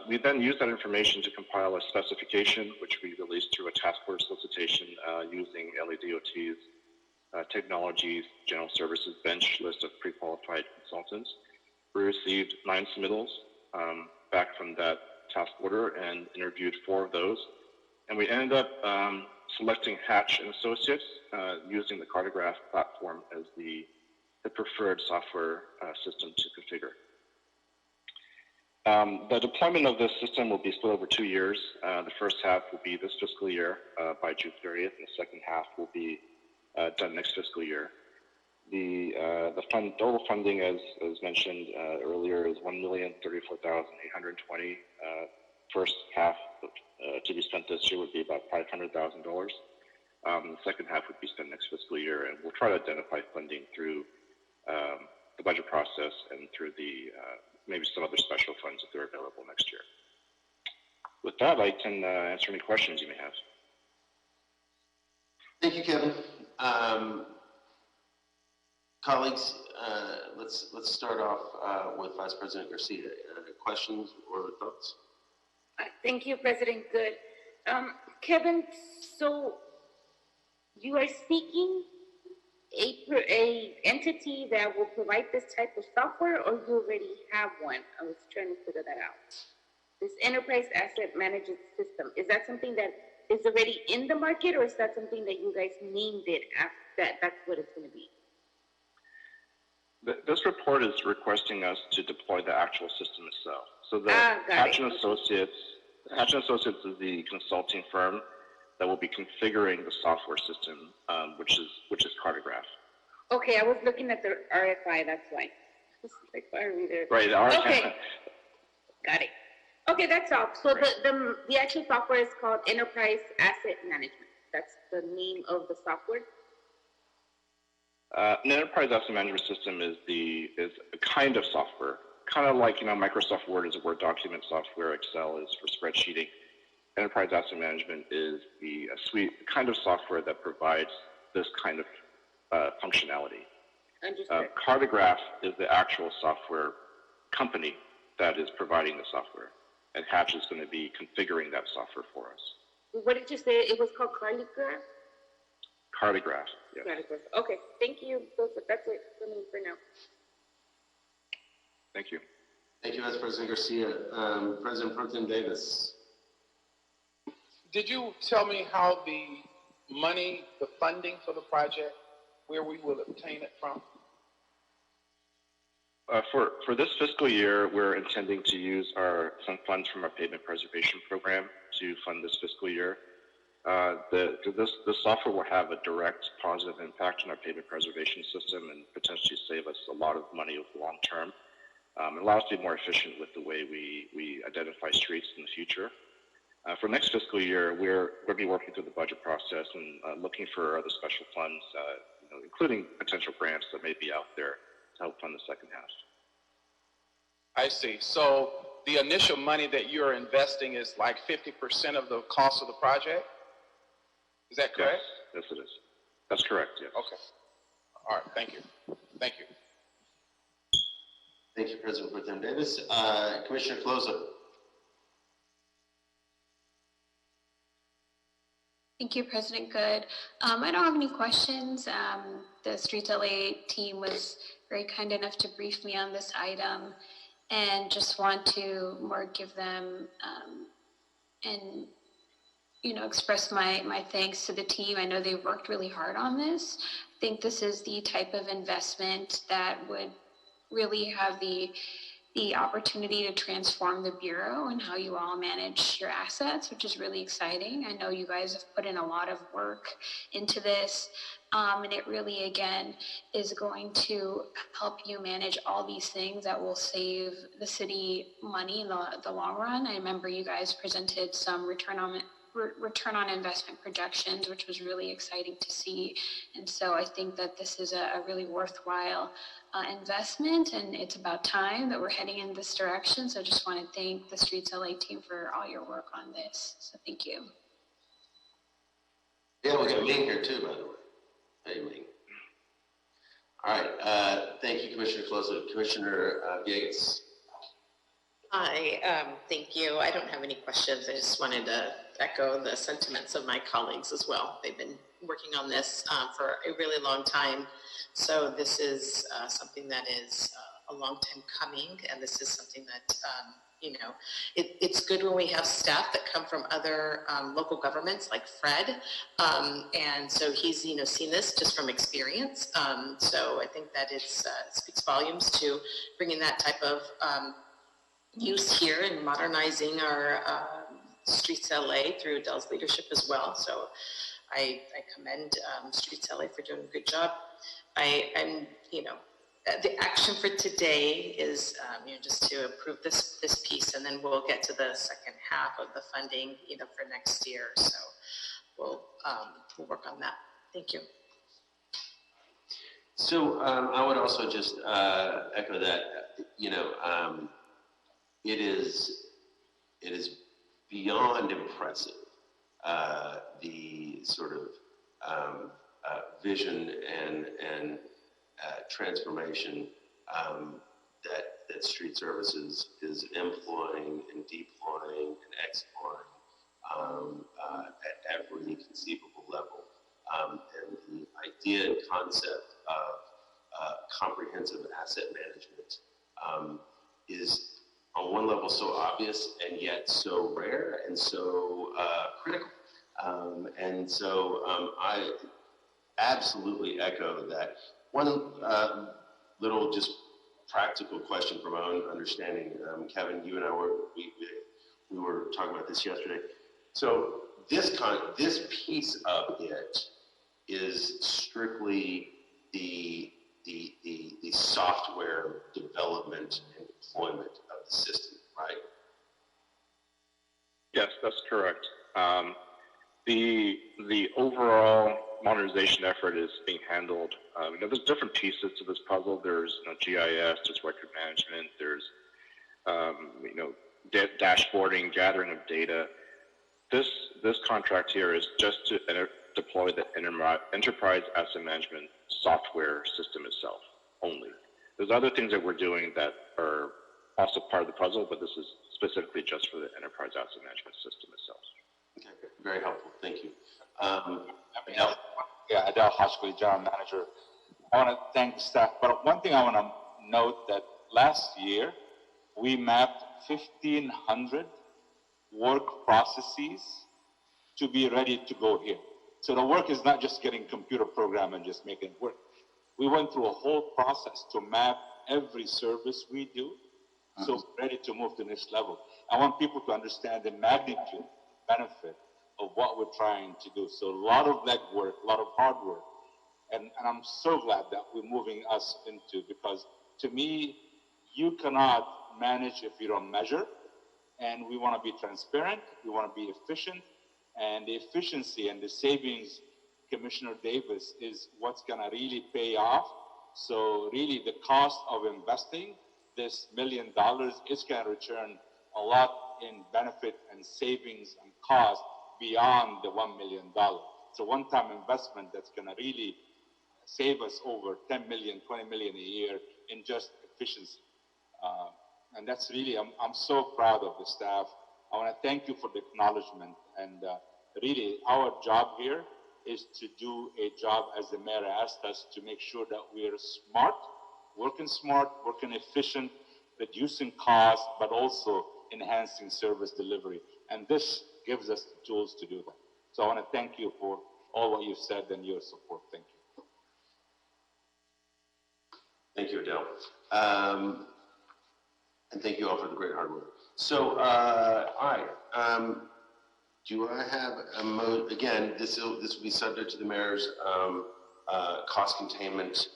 We then used that information to compile a specification, which we released through a task force solicitation using LADOT's technologies, general services bench list of pre-qualified consultants. We received 9 submittals back from that task order and interviewed 4 of those. And we ended up selecting Hatch and Associates using the Cartograph platform as the preferred software system to configure. The deployment of this system will be split over 2 years. The first half will be this fiscal year by June 30th, and the second half will be done next fiscal year. The total funding, as mentioned earlier, is $1,034,820. First half to be spent this year would be about $500,000. The second half would be spent next fiscal year, and we'll try to identify funding through the budget process and through the maybe some other special funds if they're available next year. With that, I can answer any questions you may have. Thank you, Kevin. Colleagues, let's start off with Vice President Garcia. Questions or thoughts? Thank you, President Good. Kevin, so you are seeking a entity that will provide this type of software, or you already have one? I was trying to figure that out. This enterprise asset management system, is that something that is already in the market, or is that something that you guys named it after that's what it's going to be? This report is requesting us to deploy the actual system itself. So the Hatch and Associates is the consulting firm that will be configuring the software system, which is Cartograph. Okay, I was looking at the RFI, that's why. Like, why are we there? Right, the RFI. Okay, got it. Okay, that's all. So right. The actual software is called Enterprise Asset Management. That's the name of the software? An enterprise asset management system is a kind of software, kind of like Microsoft Word is a Word document software, Excel is for spreadsheeting. Enterprise asset management is the kind of software that provides this kind of functionality. Understood. Cartograph is the actual software company that is providing the software, and Hatch is going to be configuring that software for us. What did you say? It was called Cartograph? Cartograph, yes. Cartograph. Okay, thank you. That's it for me for now. Thank you. Thank you, Vice President Garcia. President Pro Tem Davis. Did you tell me how the money, the funding for the project, where we will obtain it from? For this fiscal year, we're intending to use some funds from our pavement preservation program to fund this fiscal year. The software will have a direct positive impact on our pavement preservation system and potentially save us a lot of money over the long term. It allows us to be more efficient with the way we identify streets in the future. For next fiscal year, we'll be working through the budget process and looking for other special funds, including potential grants that may be out there to help fund the second half. I see. So the initial money that you're investing is like 50% of the cost of the project? Is that correct? Yes, it is. That's correct, yes. Okay. All right, thank you. Thank you. Thank you, President Pro Tem Davis. Commissioner Closa. Thank you, President Good. I don't have any questions. The Streets LA team was very kind enough to brief me on this item, and just want to more give them and express my thanks to the team. I know they've worked really hard on this. I think this is the type of investment that would really have the opportunity to transform the Bureau and how you all manage your assets, which is really exciting. I know you guys have put in a lot of work into this, and it really, again, is going to help you manage all these things that will save the city money in the long run. I remember you guys presented some return on investment projections, which was really exciting to see. And so I think that this is a really worthwhile investment, and it's about time that we're heading in this direction. So I just want to thank the Streets LA team for all your work on this. So thank you. Yeah, we got Ming here too, by the way. Hey, Ming. All right, thank you, Commissioner Closa. Commissioner Villegas. Hi, thank you. I don't have any questions. I just wanted to echo the sentiments of my colleagues as well. They've been working on this for a really long time. So this is something that is a long time coming, and this is something that, it's good when we have staff that come from other local governments like Fred. And so he's, seen this just from experience. So I think that it speaks volumes to bringing that type of use here and modernizing our Streets LA through Dell's leadership as well. So I commend Streets LA for doing a good job. The action for today is just to approve this piece, and then we'll get to the second half of the funding for next year. So we'll work on that. Thank you. So I would also just echo that. It is beyond impressive, the sort of vision and transformation that Street Services is employing and deploying and exploring at every conceivable level. And the idea and concept of comprehensive asset management is on one level so obvious and yet so rare and so critical. And so I absolutely echo that. One little just practical question from my own understanding. Kevin, you and I we were talking about this yesterday. So this piece of it is strictly the software development and deployment of the system, right? Yes, that's correct. The overall modernization effort is being handled. There's different pieces to this puzzle. There's GIS, there's record management, there's dashboarding, gathering of data. This contract here is just to deploy the enterprise asset management software system itself only. There's other things that we're doing that are also part of the puzzle, but this is specifically just for the enterprise asset management system itself. Okay, very helpful. Thank you. Adele Hoshkley, General Manager. I want to thank the staff, but one thing I want to note that last year we mapped 1,500 work processes to be ready to go here. So the work is not just getting computer program and just making it work. We went through a whole process to map every service we do, so we're ready to move to the next level. I want people to understand the magnitude, benefit of what we're trying to do. So a lot of legwork, a lot of hard work. And I'm so glad that we're moving us into, because to me, you cannot manage if you don't measure. And we want to be transparent, we want to be efficient, and the efficiency and the savings, Commissioner Davis, is what's going to really pay off. So really the cost of investing this $1 million is going to return a lot in benefit and savings and cost beyond the $1 million. It's a one-time investment that's going to really save us over 10 million, 20 million a year in just efficiency. And that's really, I'm so proud of the staff. I want to thank you for the acknowledgement. And really, our job here is to do a job as the mayor asked us to make sure that we're smart, working efficient, reducing costs, but also enhancing service delivery. And this gives us the tools to do that. So I want to thank you for all what you've said and your support. Thank you. Thank you, Adele. And thank you all for the great hard work. So, all right. Do I have again, this will be subject to the mayor's cost containment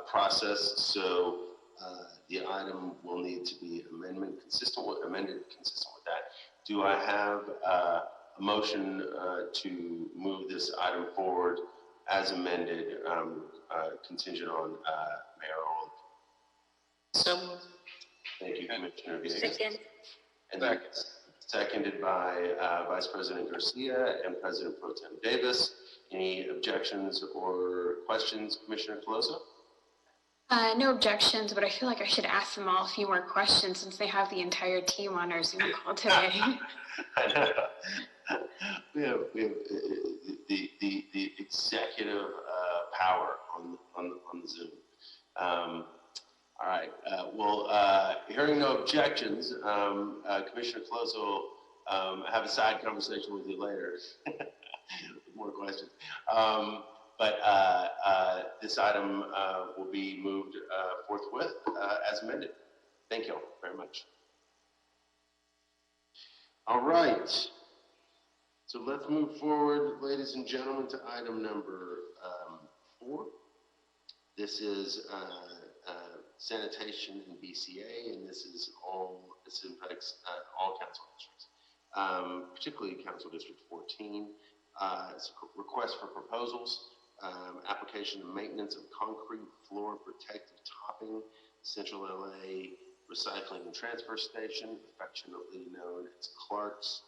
process. So the item will need to be amended consistent with that. Do I have a motion to move this item forward as amended, contingent on mayoral? So Thank you, Commissioner Villegas. Second. And then seconded by Vice President Garcia and President Pro Tem Davis. Any objections or questions, Commissioner Coloso? No objections, but I feel like I should ask them all a few more questions since they have the entire team on our Zoom call today. I know. We have the executive power on the Zoom. All right. Hearing no objections, Commissioner Coloso will have a side conversation with you later with more questions. This item will be moved forthwith as amended. Thank you all very much. All right. So let's move forward, ladies and gentlemen, to item number 4. This is sanitation in BCA, and this impacts all council districts, particularly Council District 14. It's a request for proposals, application and maintenance of concrete floor protective topping, Central LA Recycling and Transfer Station, affectionately known as Clark's.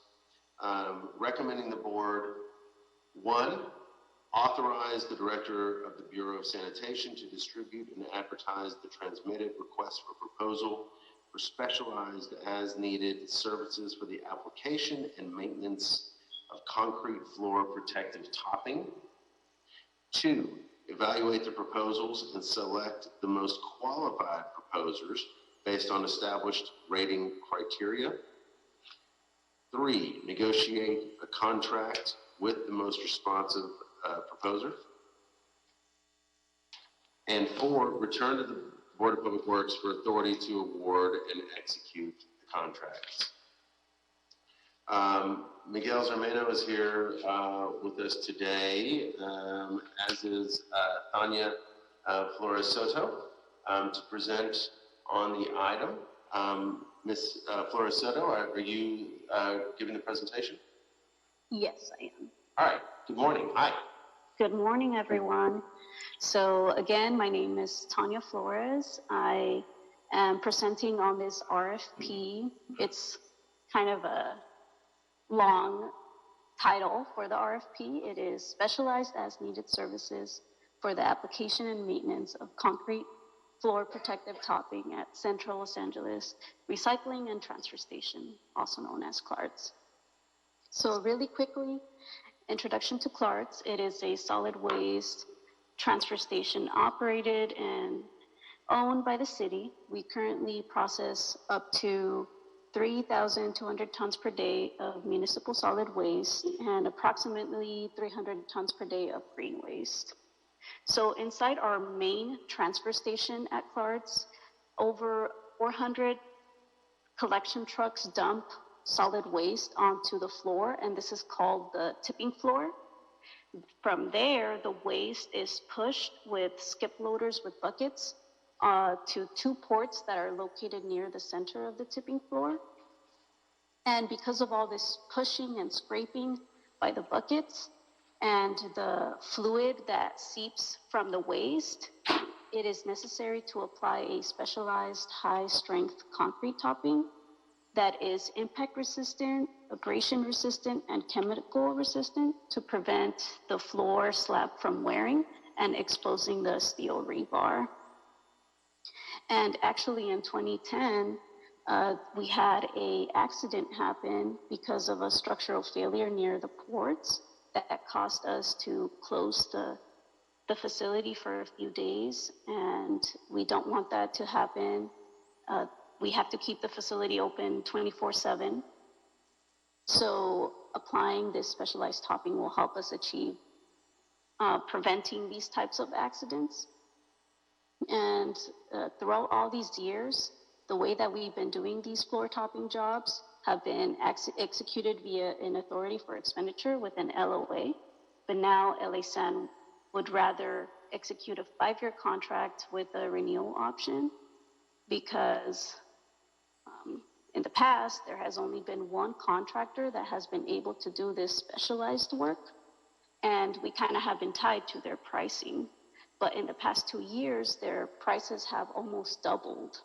Recommending the board, 1, authorize the Director of the Bureau of Sanitation to distribute and advertise the transmitted request for proposal for specialized as-needed services for the application and maintenance of concrete floor protective topping. 2, evaluate the proposals and select the most qualified proposers based on established rating criteria. 3, negotiate a contract with the most responsive proposer. And 4, return to the Board of Public Works for authority to award and execute the contracts. Miguel Zermano is here with us today, as is Tanya Flores Soto, to present on the item. Ms. Flores Soto, are you giving the presentation? Yes, I am. All right. Good morning. Hi. Good morning, everyone. So again, my name is Tanya Flores. I am presenting on this RFP. It's kind of a long title for the RFP. It is Specialized as Needed Services for the Application and Maintenance of Concrete Floor Protective Topping at Central Los Angeles Recycling and Transfer Station, also known as CLARTS. So really quickly, introduction to CLARTS. It is a solid waste transfer station operated and owned by the city. We currently process up to 3,200 tons per day of municipal solid waste and approximately 300 tons per day of green waste. So inside our main transfer station at CLARTS, over 400 collection trucks dump solid waste onto the floor, and this is called the tipping floor. From there, the waste is pushed with skip loaders with buckets to 2 ports that are located near the center of the tipping floor. And because of all this pushing and scraping by the buckets and the fluid that seeps from the waste, it is necessary to apply a specialized high-strength concrete topping that is impact resistant, abrasion resistant, and chemical resistant to prevent the floor slab from wearing and exposing the steel rebar. And actually in 2010, we had an accident happen because of a structural failure near the ports that caused us to close the facility for a few days, and we don't want that to happen. We have to keep the facility open 24/7. So applying this specialized topping will help us achieve preventing these types of accidents. And throughout all these years, the way that we've been doing these floor topping jobs have been executed via an authority for expenditure with an LOA. But now LASAN would rather execute a 5-year contract with a renewal option because in the past, there has only been one contractor that has been able to do this specialized work, and we kind of have been tied to their pricing. But in the past 2 years, their prices have almost doubled.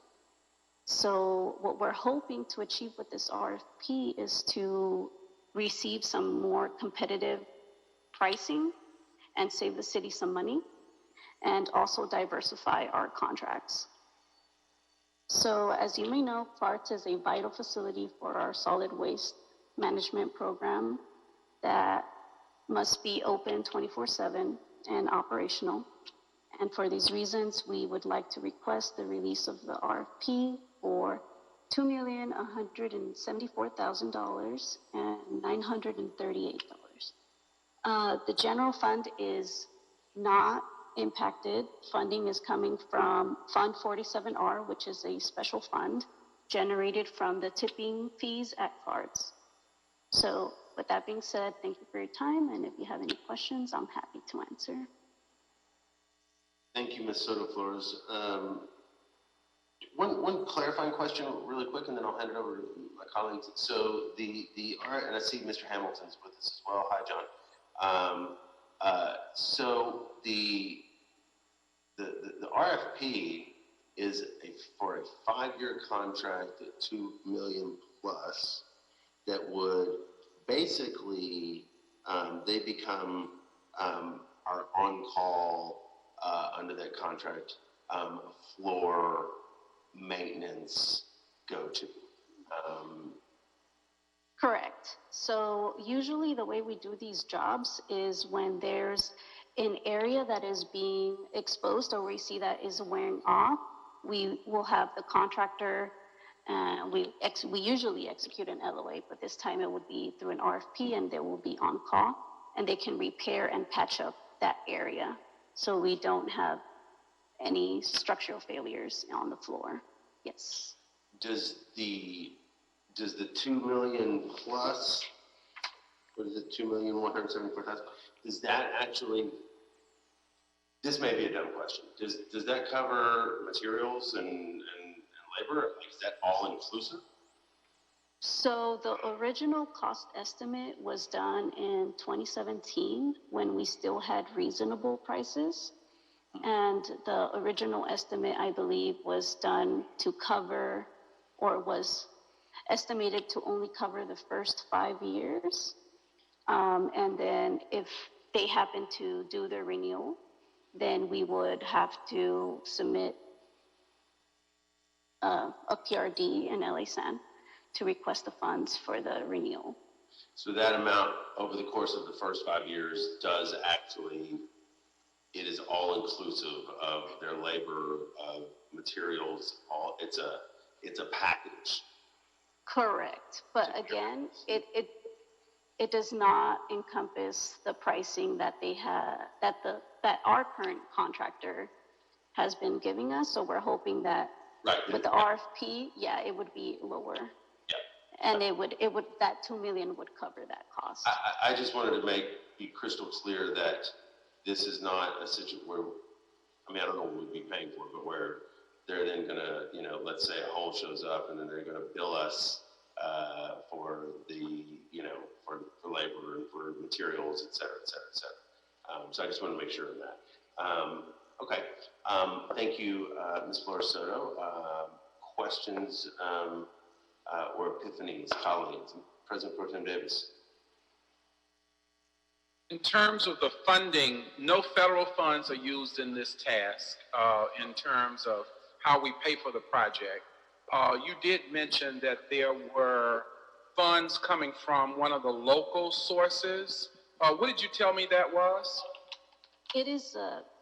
So what we're hoping to achieve with this RFP is to receive some more competitive pricing and save the city some money, and also diversify our contracts. So as you may know, FARTS is a vital facility for our solid waste management program that must be open 24/7 and operational. And for these reasons, we would like to request the release of the RFP for $2,174,000 and $938. The general fund is not impacted. Funding is coming from Fund 47R, which is a special fund generated from the tipping fees at FARTS. So with that being said, thank you for your time, and if you have any questions, I'm happy to answer. Thank you, Ms. Soto Flores. One clarifying question really quick, and then I'll hand it over to my colleagues. So and I see Mr. Hamilton's with us as well. Hi, John. So the RFP is for a 5-year contract at $2 million plus that would basically, they become our on-call under that contract floor maintenance go-to. Correct. So usually the way we do these jobs is when there's an area that is being exposed or we see that is wearing off, we will have the contractor, we usually execute an LOA, but this time it would be through an RFP and they will be on call and they can repair and patch up that area so we don't have any structural failures on the floor. Yes. Does the 2 million plus, what is it, 2,174,000? Does that actually, this may be a dumb question, does that cover materials and labor? Like, is that all inclusive? So the original cost estimate was done in 2017 when we still had reasonable prices. And the original estimate, I believe, was done to cover, or was estimated to only cover the first 5 years. And then if they happen to do their renewal, then we would have to submit a PRD in LASAN to request the funds for the renewal. So that amount over the course of the first 5 years does actually, it is all inclusive of their labor, of materials, it's a package. Correct, but again, it does not encompass the pricing that they have, that our current contractor has been giving us. So we're hoping that with the RFP, yeah, it would be lower. Yeah. And it would that 2 million would cover that cost. I just wanted to be crystal clear that this is not a situation where, I mean, I don't know what we'd be paying for, but where they're then gonna, let's say a hole shows up and then they're gonna bill us for the, for labor and for materials, et cetera, et cetera, et cetera. So I just want to make sure of that. Okay. Thank you, Ms. Flores Soto. Questions or epiphanies, colleagues? President Pro Tem Davis. In terms of the funding, no federal funds are used in this task in terms of how we pay for the project. You did mention that there were funds coming from one of the local sources. What did you tell me that was? It is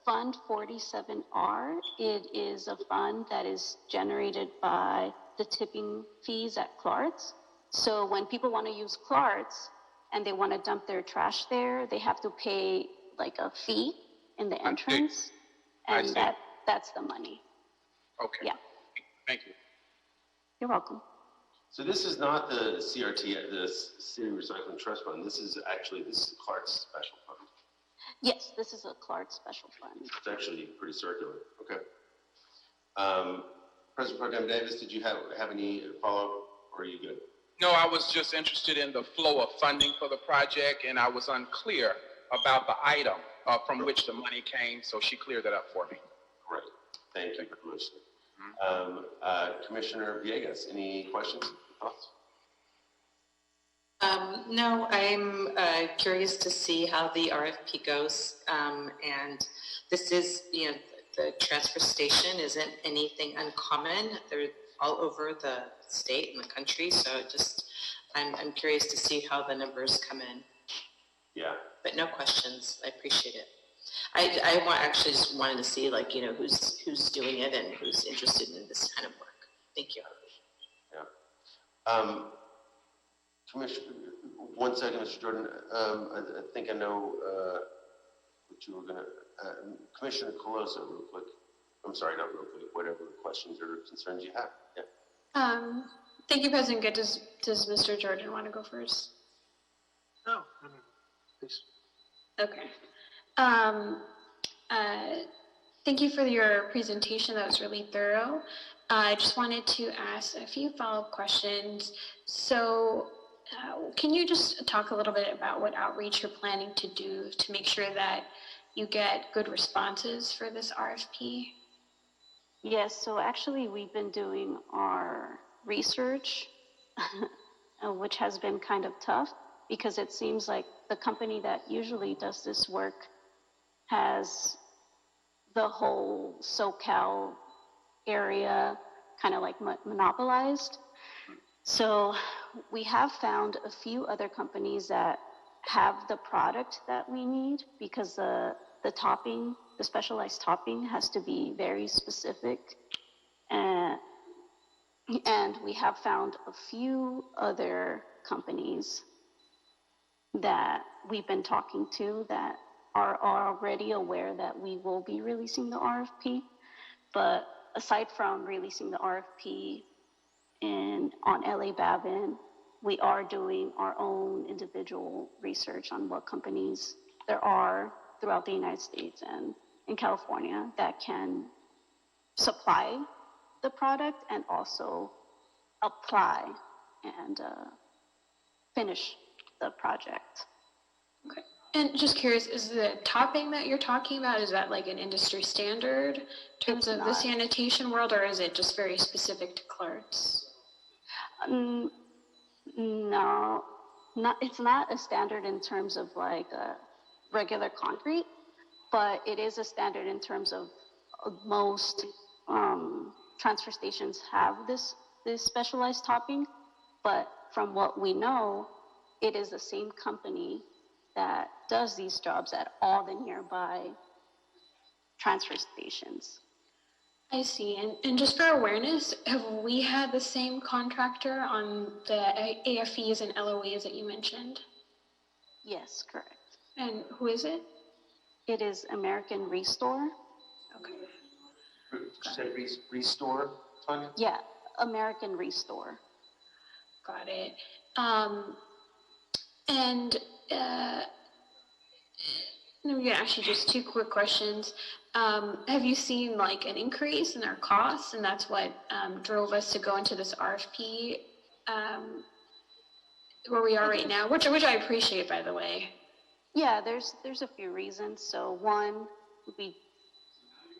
Fund 47R. It is a fund that is generated by the tipping fees at Clark's. So when people want to use Clark's and they want to dump their trash there, they have to pay like a fee in the entrance, and that's the money. Okay. Yeah. Thank you. You're welcome. So this is not the CRT, the City Recycling Trust Fund. This is Clark's special fund. Yes, this is a Clark special fund. It's actually pretty circular. Okay. President Pro Tem Davis, did you have any follow-up, or are you good? No, I was just interested in the flow of funding for the project, and I was unclear about the item from which the money came, so she cleared that up for me. Great. Thank you very much. Commissioner Villegas, any questions, thoughts? No, I'm curious to see how the RFP goes. And this is, the transfer station isn't anything uncommon. They're all over the state and the country. So I'm curious to see how the numbers come in. Yeah. But no questions. I appreciate it. I actually just wanted to see, who's doing it and who's interested in this kind of work. Thank you. Yeah. Commissioner, 1 second, Mr. Jordan. I think I know what you were going to... Commissioner Colosa, real quick. I'm sorry, not real quick. Whatever questions or concerns you have. Yeah. Thank you, President Good. Does Mr. Jordan want to go first? No, please. Okay. Thank you for your presentation. That was really thorough. I just wanted to ask a few follow-up questions. So, can you just talk a little bit about what outreach you're planning to do to make sure that you get good responses for this RFP? Yes, so actually we've been doing our research, which has been kind of tough because it seems like the company that usually does this work has the whole SoCal area kind of like monopolized. So we have found a few other companies that have the product that we need because the topping, the specialized topping has to be very specific. And we have found a few other companies that we've been talking to that are already aware that we will be releasing the RFP. But aside from releasing the RFP on LA Babin, we are doing our own individual research on what companies there are throughout the United States and in California that can supply the product and also apply and finish the project. Okay. And just curious, is the topping that you're talking about, is that like an industry standard in terms of the sanitation world, or is it just very specific to Clark's? No, it's not a standard in terms of like regular concrete, but it is a standard in terms of most transfer stations have this specialized topping. But from what we know, it is the same company that does these jobs at all the nearby transfer stations. I see. And just for awareness, have we had the same contractor on the AFEs and LOEs that you mentioned? Yes, correct. And who is it? It is American Restore. Okay. Did you say Restore, Tanya? Yeah, American Restore. Got it. Actually just two quick questions. Have you seen like an increase in our costs, and that's what drove us to go into this RFP where we are right now, which I appreciate, by the way. Yeah, there's a few reasons. So one,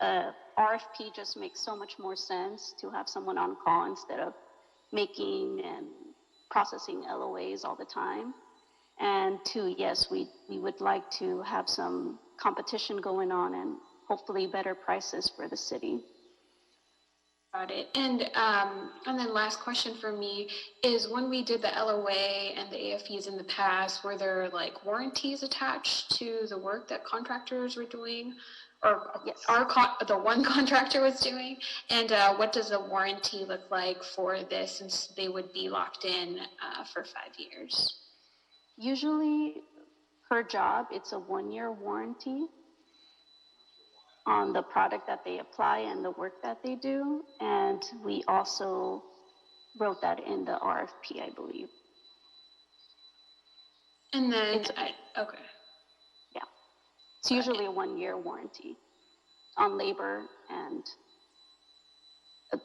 RFP just makes so much more sense to have someone on call instead of making and processing LOAs all the time. And two, yes, we would like to have some competition going on and hopefully better prices for the city. Got it. And then last question for me is, when we did the LOA and the AFEs in the past, were there like warranties attached to the work that contractors were doing, or yes, the one contractor was doing? And what does the warranty look like for this, since they would be locked in for 5 years? Usually per job, it's a 1-year warranty on the product that they apply and the work that they do. And we also wrote that in the RFP, I believe. And then, okay. Yeah. It's usually a 1-year warranty on labor and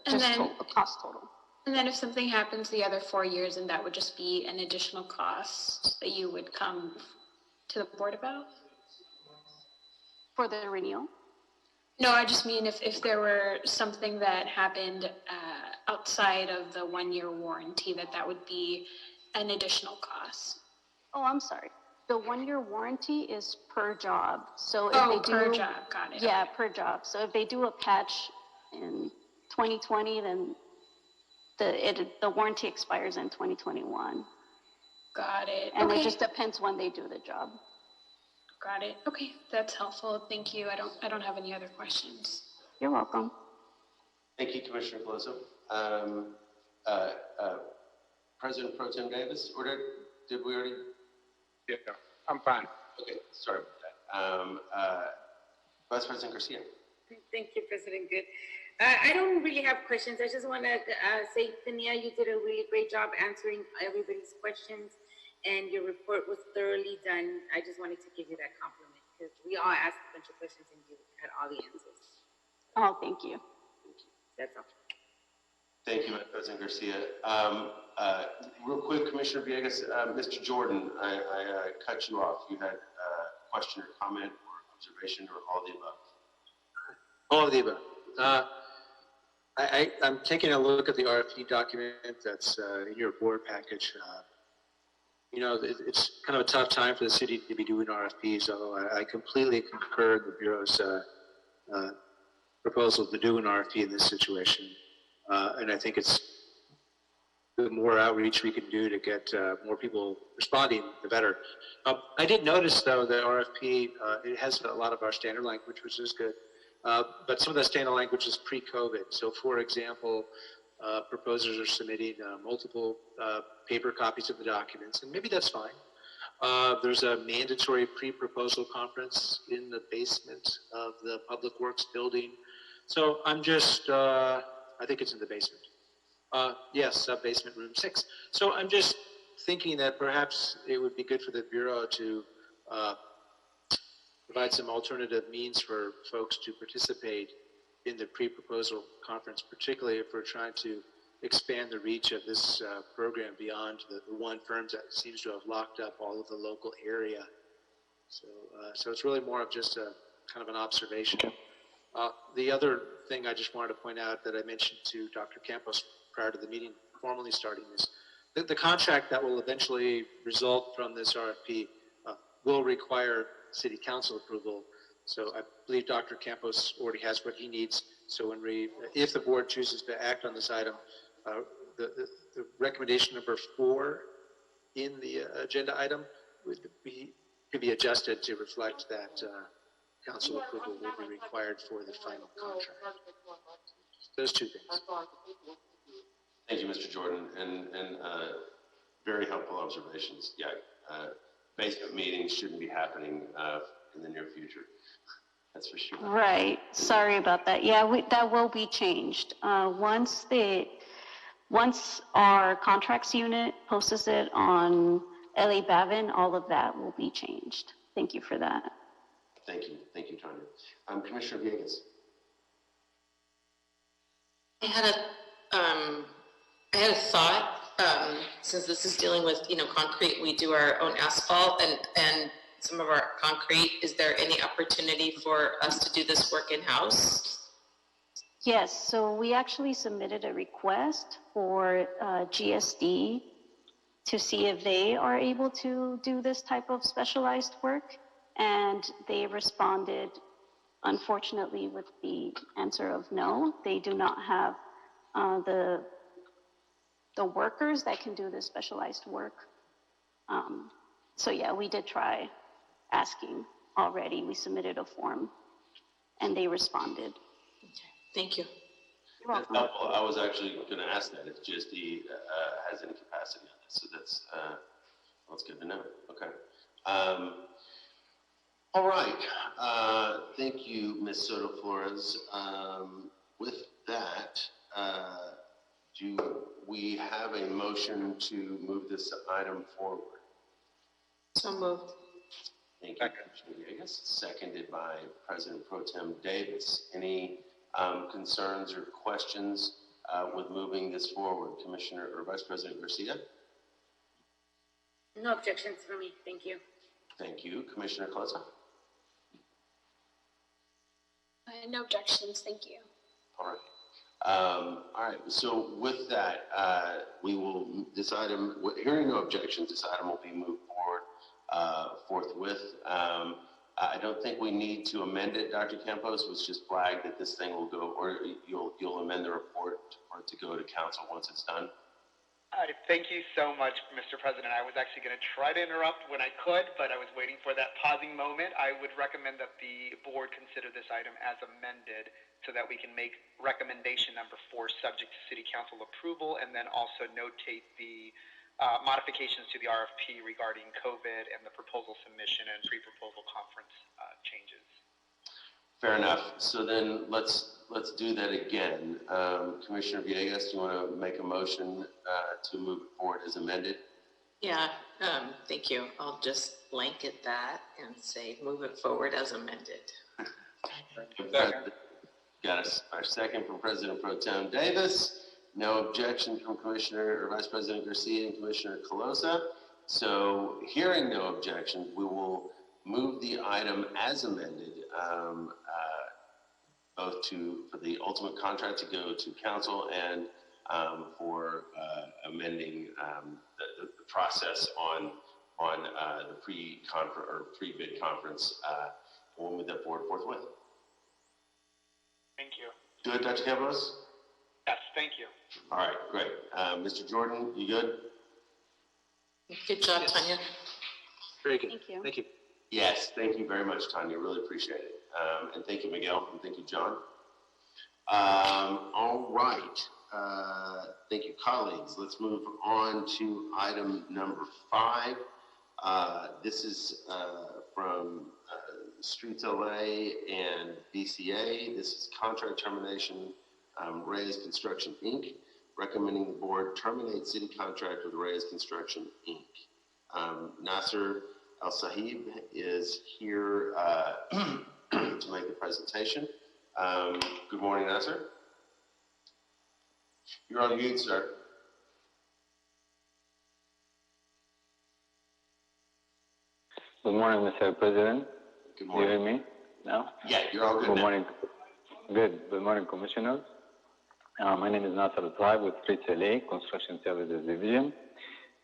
just a cost total. And then if something happens the other 4 years, then that would just be an additional cost that you would come to the board about? For the renewal? No, I just mean if there were something that happened outside of the 1-year warranty, that would be an additional cost. Oh, I'm sorry. The 1-year warranty is per job. So if they per do, job, got it. Yeah, okay. per job. So if they do a patch in 2020, then the warranty expires in 2021. Got it. And okay. it just depends when they do the job. Got it. Okay, that's helpful. Thank you. I don't have any other questions. You're welcome. Thank you, Commissioner Coloso. President Pro Tem Davis, did we already? Yeah, I'm fine. Okay, sorry about that. Vice President Garcia. Thank you, President Good. I don't really have questions. I just want to say, Tania, you did a really great job answering everybody's questions, and your report was thoroughly done. I just wanted to give you that compliment, because we all asked a bunch of questions and you had all the answers. Oh, thank you. That's all. Thank you, President Garcia. Real quick, Commissioner Villegas, Mr. Jordan, I cut you off. You had a question or comment or observation, or all the above? All of the above. I'm taking a look at the RFP document that's in your board package. It's kind of a tough time for the city to be doing RFPs, although I completely concur in the Bureau's proposal to do an RFP in this situation. And I think it's the more outreach we can do to get more people responding, the better. I did notice, though, the RFP, it has a lot of our standard language, which is good. But some of that standard language is pre-COVID. So, for example, proposers are submitting multiple paper copies of the documents, and maybe that's fine. There's a mandatory pre-proposal conference in the basement of the Public Works building. So I'm just, I think it's in the basement. Yes, sub-basement room 6. So I'm just thinking that perhaps it would be good for the Bureau to provide some alternative means for folks to participate in the pre-proposal conference, particularly if we're trying to expand the reach of this program beyond the one firm that seems to have locked up all of the local area. So it's really more of just a kind of an observation. The other thing I just wanted to point out that I mentioned to Dr. Campos prior to the meeting formally starting is the contract that will eventually result from this RFP will require City Council approval. So I believe Dr. Campos already has what he needs. So if the board chooses to act on this item, the recommendation number 4 in the agenda item could be adjusted to reflect that council approval will be required for the final contract. Those two things. Thank you, Mr. Jordan, and very helpful observations. Yeah, basement meetings shouldn't be happening in the near future. That's for sure. Right. Sorry about that. Yeah, that will be changed. Once our contracts unit posts it on LA Bavin, all of that will be changed. Thank you for that. Thank you, Tanya. Commissioner Villegas. I had a thought. Since this is dealing with concrete, we do our own asphalt, and some of our concrete. Is there any opportunity for us to do this work in-house? Yes, so we actually submitted a request for GSD to see if they are able to do this type of specialized work, and they responded, unfortunately, with the answer of no. They do not have the workers that can do this specialized work. So yeah, we did try asking already. We submitted a form, and they responded. Thank you. You're welcome. I was actually going to ask that if GSD has any capacity on this. So that's good to know. Okay. All right. Thank you, Ms. Soto Flores. With that, do we have a motion to move this item forward? So moved. Thank you, Commissioner Villegas. Seconded by President Pro Tem Davis. Any concerns or questions with moving this forward? Commissioner or Vice President Garcia? No objections for me. Thank you. Thank you. Commissioner Closa? No objections, thank you. All right. So with that, we will, this item, hearing no objections, this item will be moved forward forthwith. I don't think we need to amend it. Dr. Campos was just flagged that this thing will go, or you'll amend the report for it to go to council once it's done. Thank you so much, Mr. President. I was actually going to try to interrupt when I could, but I was waiting for that pausing moment. I would recommend that the board consider this item as amended so that we can make recommendation number 4 subject to City Council approval, and then also notate the modifications to the RFP regarding COVID and the proposal submission and pre-proposal conference changes. Fair enough. So then let's do that again. Commissioner Villegas, do you want to make a motion to move it forward as amended? Yeah, thank you. I'll just blanket that and say move it forward as amended. Got a second from President Pro Tem Davis. No objection from Commissioner or Vice President Garcia and Commissioner Calosa. So hearing no objections, we will move the item as amended, both for the ultimate contract to go to council and for amending the process on the pre-bid conference. We'll move that forward forthwith. Thank you. Good, Dr. Campos? Yes, thank you. All right, great. Mr. Jordan, you good? Good job, Tanya. Very good. Thank you. Thank you. Yes, thank you very much, Tanya. Really appreciate it. And thank you, Miguel, and thank you, John. All right. Thank you, colleagues. Let's move on to item number 5. This is from Streets LA and BCA. This is contract termination, Reyes Construction, Inc., recommending the board terminate city contract with Reyes Construction, Inc. Nasser Al-Sahib is here to make the presentation. Good morning, Nasser. You're on mute, sir. Good morning, Mr. President. Good morning. Do you hear me now? Yeah, you're all good. Good now. morning. Good morning, Commissioners. My name is Nasser Al-Sahib with Streets LA Construction Services Division.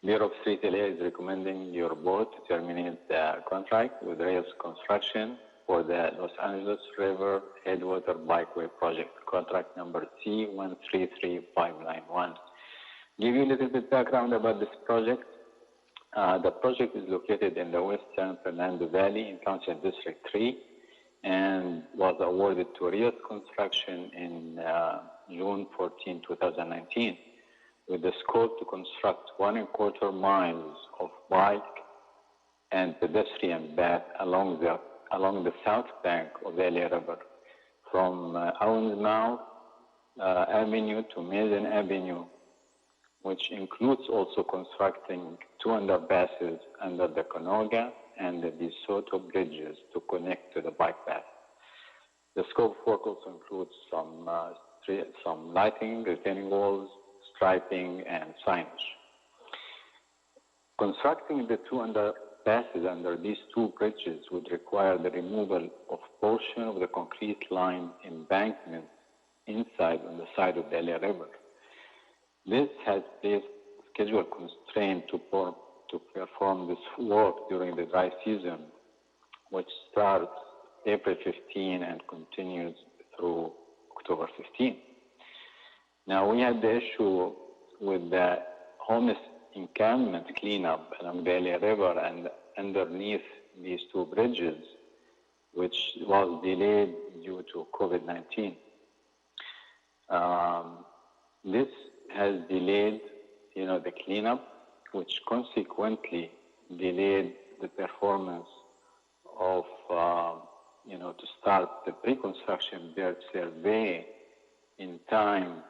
Bureau of Street LA is recommending your board to terminate the contract with Reyes Construction for the Los Angeles River Headwater Bikeway Project, contract number C133591. Give you a little bit background about this project. The project is located in the Western Fernando Valley in Township District 3 and was awarded to Reyes Construction in June 14, 2019. With the scope to construct 1.25 miles of bike and pedestrian path along the south bank of the LA River, from Owens Mouth Avenue to Mason Avenue, which includes also constructing 2 underpasses under the Canoga and the DeSoto bridges to connect to the bike path. The scope of work also includes some lighting, retaining walls, striping, and signage. Constructing the 2 passes under these two bridges would require the removal of portion of the concrete line embankment inside on the side of the LA River. This has placed schedule constraint to perform this work during the dry season, which starts April 15 and continues through October 15. Now, we had the issue with the homeless encampment cleanup along the LA River and underneath these two bridges, which was delayed due to COVID-19. This has delayed, the cleanup, which consequently delayed the performance of, to start the pre-construction bird survey in time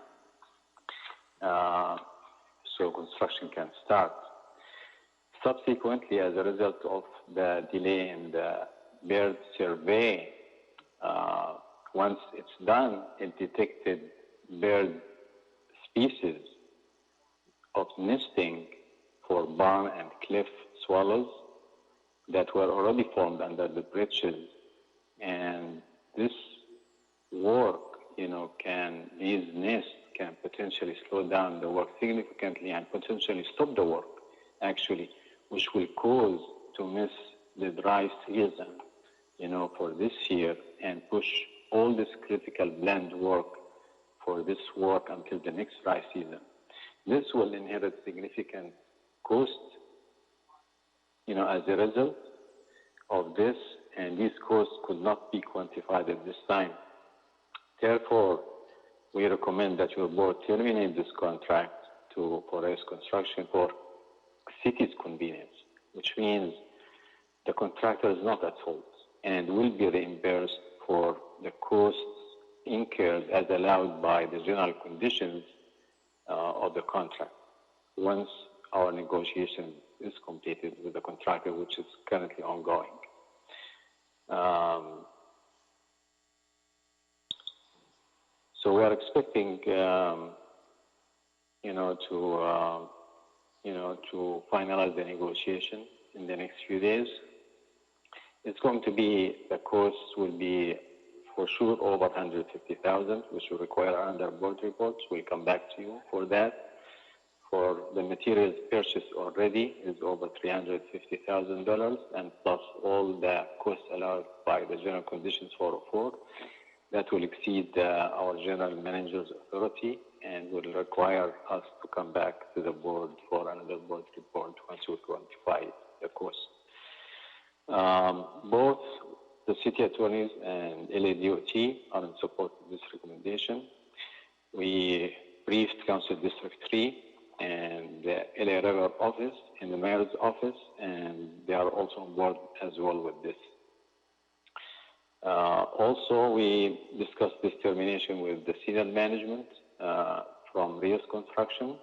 so construction can start. Subsequently, as a result of the delay in the bird survey, once it's done, it detected bird species of nesting for barn and cliff swallows that were already formed under the bridges. And this work, these nests can potentially slow down the work significantly and potentially stop the work, actually, which will cause to miss the dry season, for this year and push all this critical blend work for this work until the next dry season. This will inherit significant cost, as a result of this, and these costs could not be quantified at this time. Therefore, we recommend that your board terminate this contract for race construction for city's convenience, which means the contractor is not at fault and will be reimbursed for the costs incurred as allowed by the general conditions of the contract once our negotiation is completed with the contractor, which is currently ongoing. So we are expecting, to finalize the negotiation in the next few days. It's going to be, the cost will be for sure over $150,000, which will require another board report. We'll come back to you for that. For the materials purchased already is over $350,000, and plus all the costs allowed by the general conditions 404. That will exceed our general manager's authority and will require us to come back to the board for another board report once we quantify the cost. Both the city attorneys and LADOT are in support of this recommendation. We briefed Council District 3 and the LA River office and the mayor's office, and they are also on board as well with this. Also, we discussed this termination with the senior management from Rios Construction,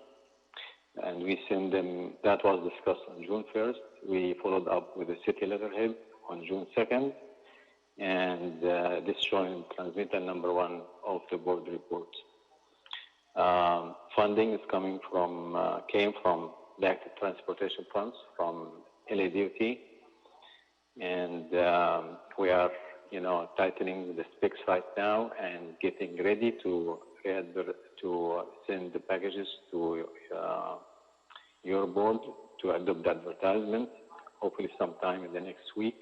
and we sent them, that was discussed on June 1st. We followed up with the city letterhead on June 2nd, and this shown transmittal number 1 of the board report. Funding is came from the active transportation funds from LADOT, and we are tightening the specs right now and getting ready to send the packages to your board to adopt the advertisement, hopefully sometime in the next week.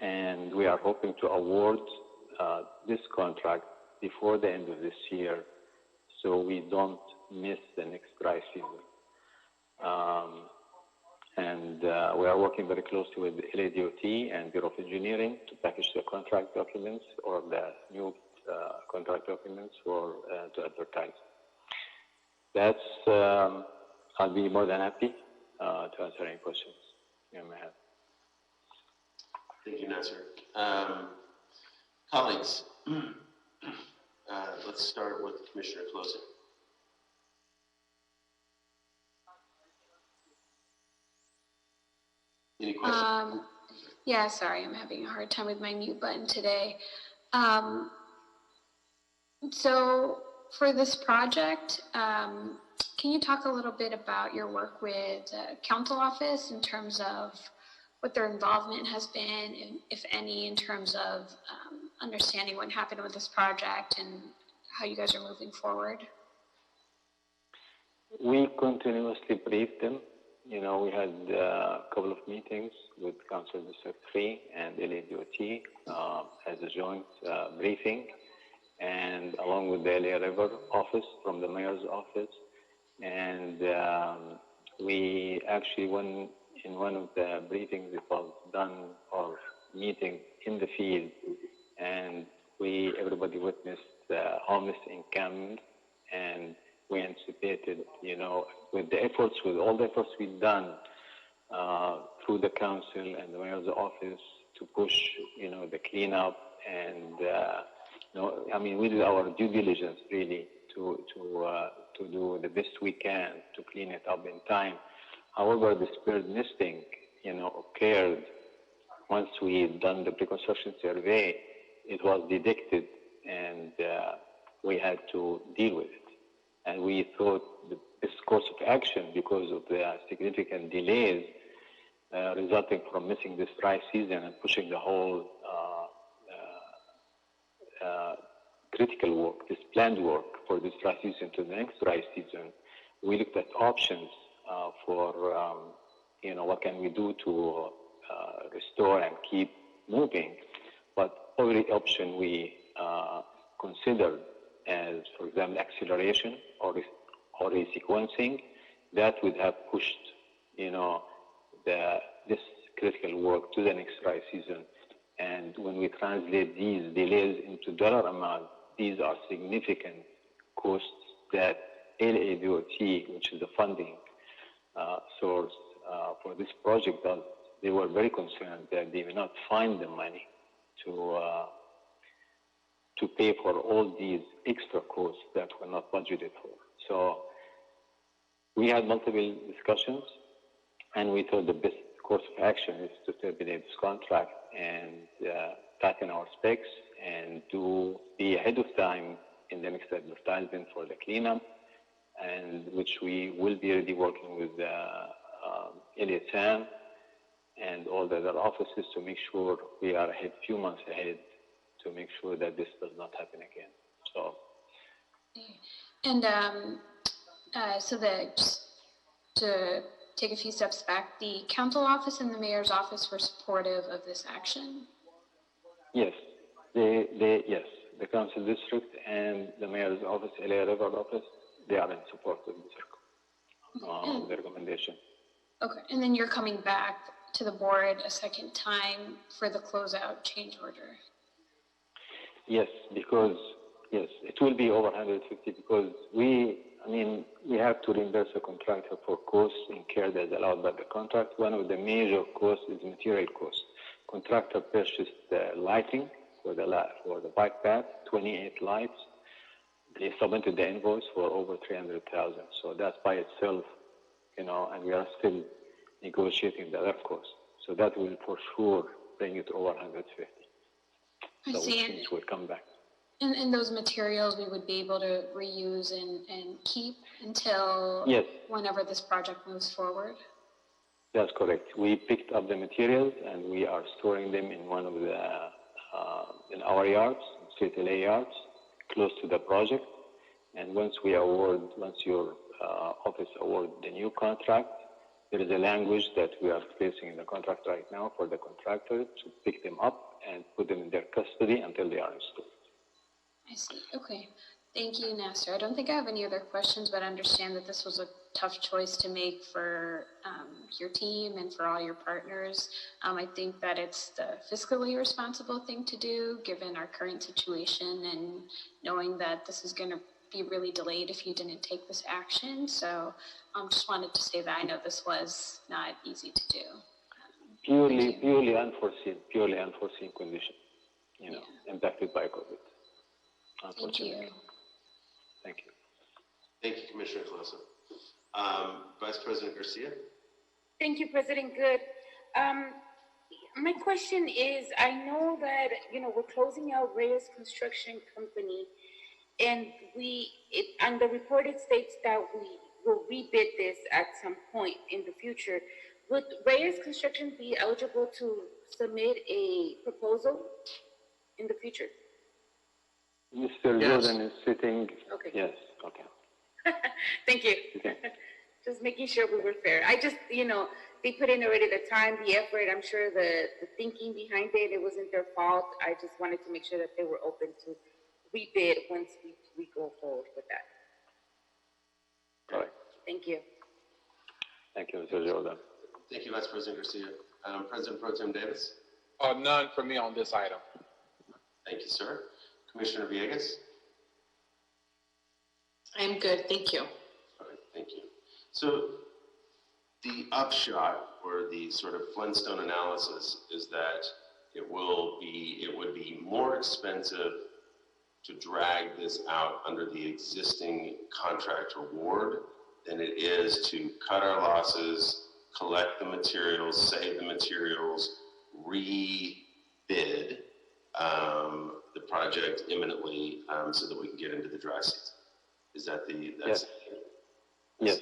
And we are hoping to award this contract before the end of this year so we don't miss the next dry season. And we are working very closely with LADOT and Bureau of Engineering to package the contract documents or the new contract documents to advertise. That's, I'll be more than happy to answer any questions you may have. Thank you, Nasser. Colleagues, let's start with Commissioner Closer. Any questions? Yeah, sorry, I'm having a hard time with my mute button today. So for this project, can can you talk a little bit about your work with council office in terms of what their involvement has been, and if any, in terms of understanding what happened with this project and how you guys are moving forward? We continuously briefed them. You know, we had a couple of meetings with Council District 3 and LADOT as a joint briefing, and along with the LA River office from the mayor's office. And we actually, in one of the briefings, it was done or meeting in the field, and everybody witnessed homeless encampment, and we anticipated, you know, with all the efforts we've done through the council and the mayor's office to push, you know, the cleanup, and you know, I mean, we did our due diligence really to do the best we can to clean it up in time. However, the bird nesting, you know, occurred once we had done the pre-construction survey. It was detected, and we had to deal with it. And we thought the best course of action, because of the significant delays resulting from missing this dry season and pushing the whole critical work, this planned work for this dry season to the next dry season, we looked at options for, you know, what can we do to restore and keep moving. But every option we considered as, for example, acceleration or resequencing, that would have pushed, you know, this critical work to the next dry season. And when we translate these delays into dollar amount, these are significant costs that LADOT, which is the funding source for this project, they were very concerned that they will not find the money to pay for all these extra costs that were not budgeted for. So we had multiple discussions, and we thought the best course of action is to terminate this contract and tighten our specs and to be ahead of time in the next advertisement for the cleanup, and which we will be already working with LSM and all the other offices to make sure we are ahead, few months ahead, to make sure that this does not happen again. So. And to take a few steps back, the council office and the mayor's office were supportive of this action? Yes, yes, the council district and the mayor's office, LA River office, they are in support of this the recommendation. Okay, and then you're coming back to the board a second time for the closeout change order? Yes, because, yes, it will be over 150 because we have to reimburse the contractor for costs incurred as allowed by the contract. One of the major costs is material costs. Contractor purchased the lighting for the bike path, 28 lights. They submitted the invoice for over 300,000. So that's by itself, you know, and we are still negotiating the other costs. So that will for sure bring it over 150. I see. Which will come back. And those materials we would be able to reuse and keep until whenever this project moves forward? That's correct. We picked up the materials and we are storing them in one of the, in our yards, state LA yards, close to the project. And once your office award the new contract, there is a language that we are placing in the contract right now for the contractor to pick them up and put them in their custody until they are installed. I see. Okay. Thank you, Nasser. I don't think I have any other questions, but I understand that this was a tough choice to make for your team and for all your partners. I think that it's the fiscally responsible thing to do, given our current situation and knowing that this is going to be really delayed if you didn't take this action. So just wanted to say that I know this was not easy to do. Purely unforeseen condition, you know, impacted by COVID. Thank you. Thank you. Thank you, Commissioner Closa. Vice President Garcia. Thank you, President Good. My question is, I know that, you know, we're closing out Reyes Construction Company, and and the report it states that we'll rebid this at some point in the future. Would Reyes Construction be eligible to submit a proposal in the future? Mr. Yes. Jordan is sitting. Okay. Yes, okay. Thank you. Okay. Just making sure we were fair. I just, they put in already the time, the effort. I'm sure the thinking behind it, it wasn't their fault. I just wanted to make sure that they were open to rebid once we go forward with that. All right. Thank you. Thank you, Mr. Jordan. Thank you, Vice President Garcia. President Pro Tem Davis? None for me on this item. Thank you, sir. Commissioner Villegas? I'm good, thank you. All right, thank you. So the upshot or the sort of Flintstone analysis is that it would be more expensive to drag this out under the existing contract award than it is to cut our losses, collect the materials, save the materials, rebid the project imminently so that we can get into the dry season. Is that Yes. Yes.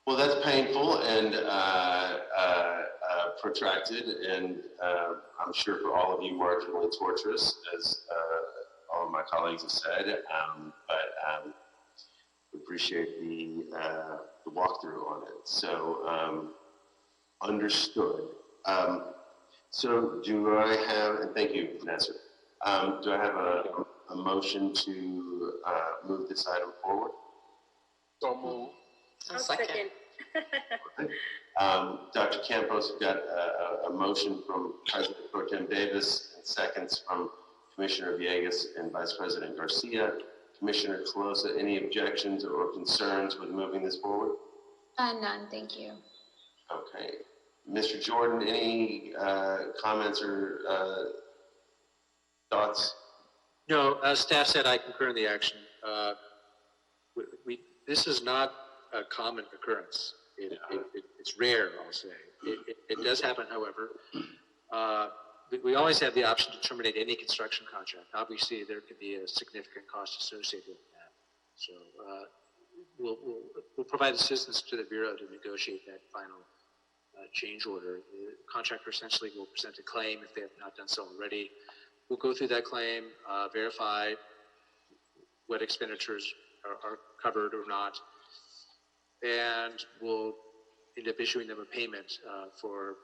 Well, that's painful and protracted, and I'm sure for all of you marginally torturous, as all of my colleagues have said. But we appreciate the walkthrough on it. So understood. So do I have? And thank you, Nasser. Do I have a motion to move this item forward? So move. I'll second. Dr. Campos, we've got a motion from President Pro Tem Davis and seconds from Commissioner Villegas and Vice President Garcia. Commissioner Calosa, any objections or concerns with moving this forward? None, thank you. Okay. Mr. Jordan, any comments or thoughts? No, as staff said, I concur in the action. This is not a common occurrence. It's rare, I'll say. It does happen, however. We always have the option to terminate any construction contract. Obviously, there could be a significant cost associated with that. So we'll provide assistance to the Bureau to negotiate that final change order. The contractor essentially will present a claim if they have not done so already. We'll go through that claim, verify what expenditures are covered or not, and we'll end up issuing them a payment for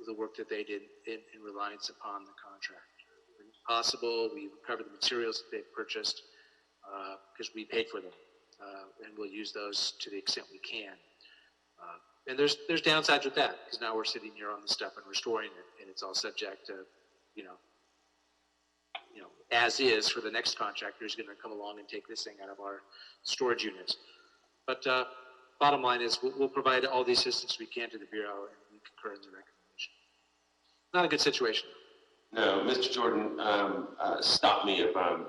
the work that they did in reliance upon the contract. When possible, we recover the materials that they've purchased because we paid for them, and we'll use those to the extent we can. And there's downsides with that because now we're sitting here on the stuff and restoring it, and it's all subject to, as is for the next contractor who's going to come along and take this thing out of our storage units. But bottom line is we'll provide all the assistance we can to the Bureau, and we concur in the recommendation. Not a good situation. No, Mr. Jordan, stop me if I'm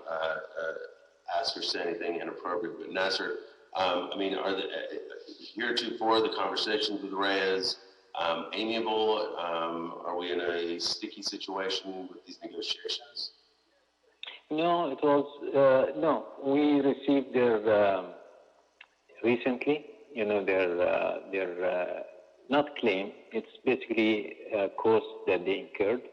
asked or say anything inappropriate. But Nasser, are the heretofore the conversations with Reyes amiable? Are we in a sticky situation with these negotiations? No, it was, no, we received their, recently, their, not claim, it's basically a cost that they incurred.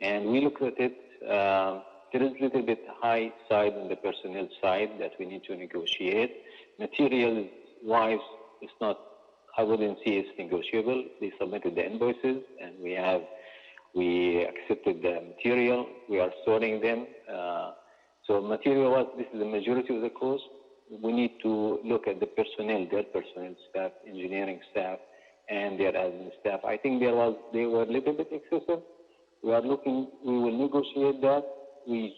And we looked at it, there is a little bit high side on the personnel side that we need to negotiate. Material-wise, it's not, I wouldn't say it's negotiable. They submitted the invoices and we accepted the material. We are storing them. So material-wise, this is the majority of the cost. We need to look at the personnel, their personnel staff, engineering staff, and their admin staff. I think they were a little bit excessive. We will negotiate that. We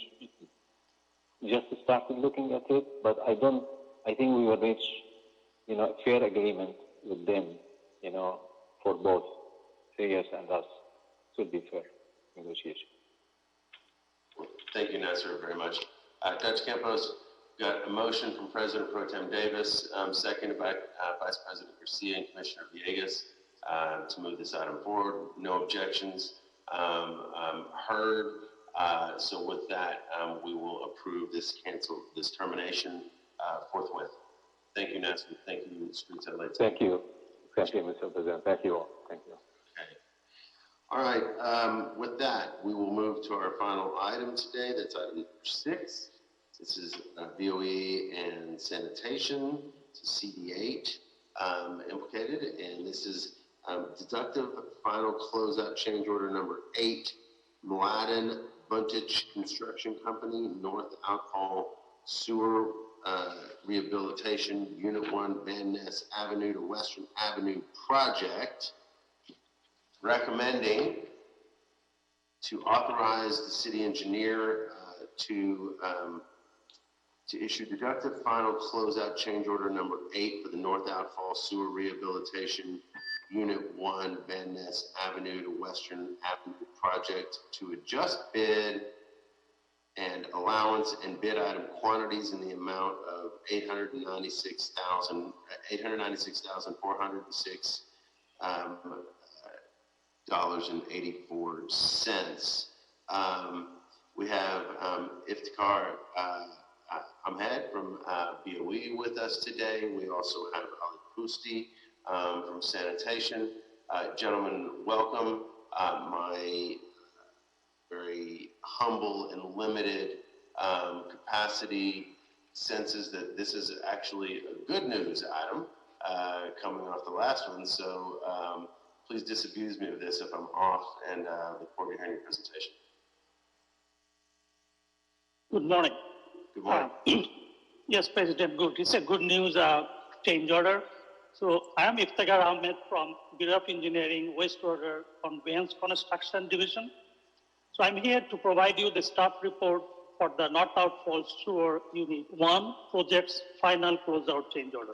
just started looking at it, but I think we will reach, a fair agreement with them, for both Reyes and us. Should be fair negotiation. Thank you, Nasser, very much. Dr. Campos, got a motion from President Pro Tem Davis, seconded by Vice President Garcia and Commissioner Villegas to move this item forward. No objections heard. So with that, we will approve this termination forthwith. Thank you, Nestor. Thank you, Streets LA. Thank you. Thank you, Mr. President. Thank you all. Thank you. Okay. All right, with that, we will move to our final item today. That's item number 6. This is BOE and sanitation to CD8 implicated, and this is deductive final closeout change order number 8, Mladen Buntage Construction Company, North Outfall Sewer Rehabilitation, Unit 1, Van Ness Avenue to Western Avenue project, recommending to authorize the city engineer to issue deductive final closeout change order number 8 for the North Outfall Sewer Rehabilitation, Unit 1, Van Ness Avenue to Western Avenue project to adjust bid and allowance and bid item quantities in the amount of $896,406 $84. We have Iftikhar Ahmed from BOE with us today. We also have Ali Pusti from sanitation. Gentlemen, welcome. My very humble and limited capacity senses that this is actually a good news item coming off the last one. So please disabuse me of this if I'm off, and look forward to hearing your presentation. Good morning. Good morning. Yes, President, good. It's a good news change order. So I am Iftikhar Ahmed from Bureau of Engineering, Wastewater Conveyance Construction Division. So I'm here to provide you the staff report for the North Outfall Sewer Unit 1 project's final closeout change order.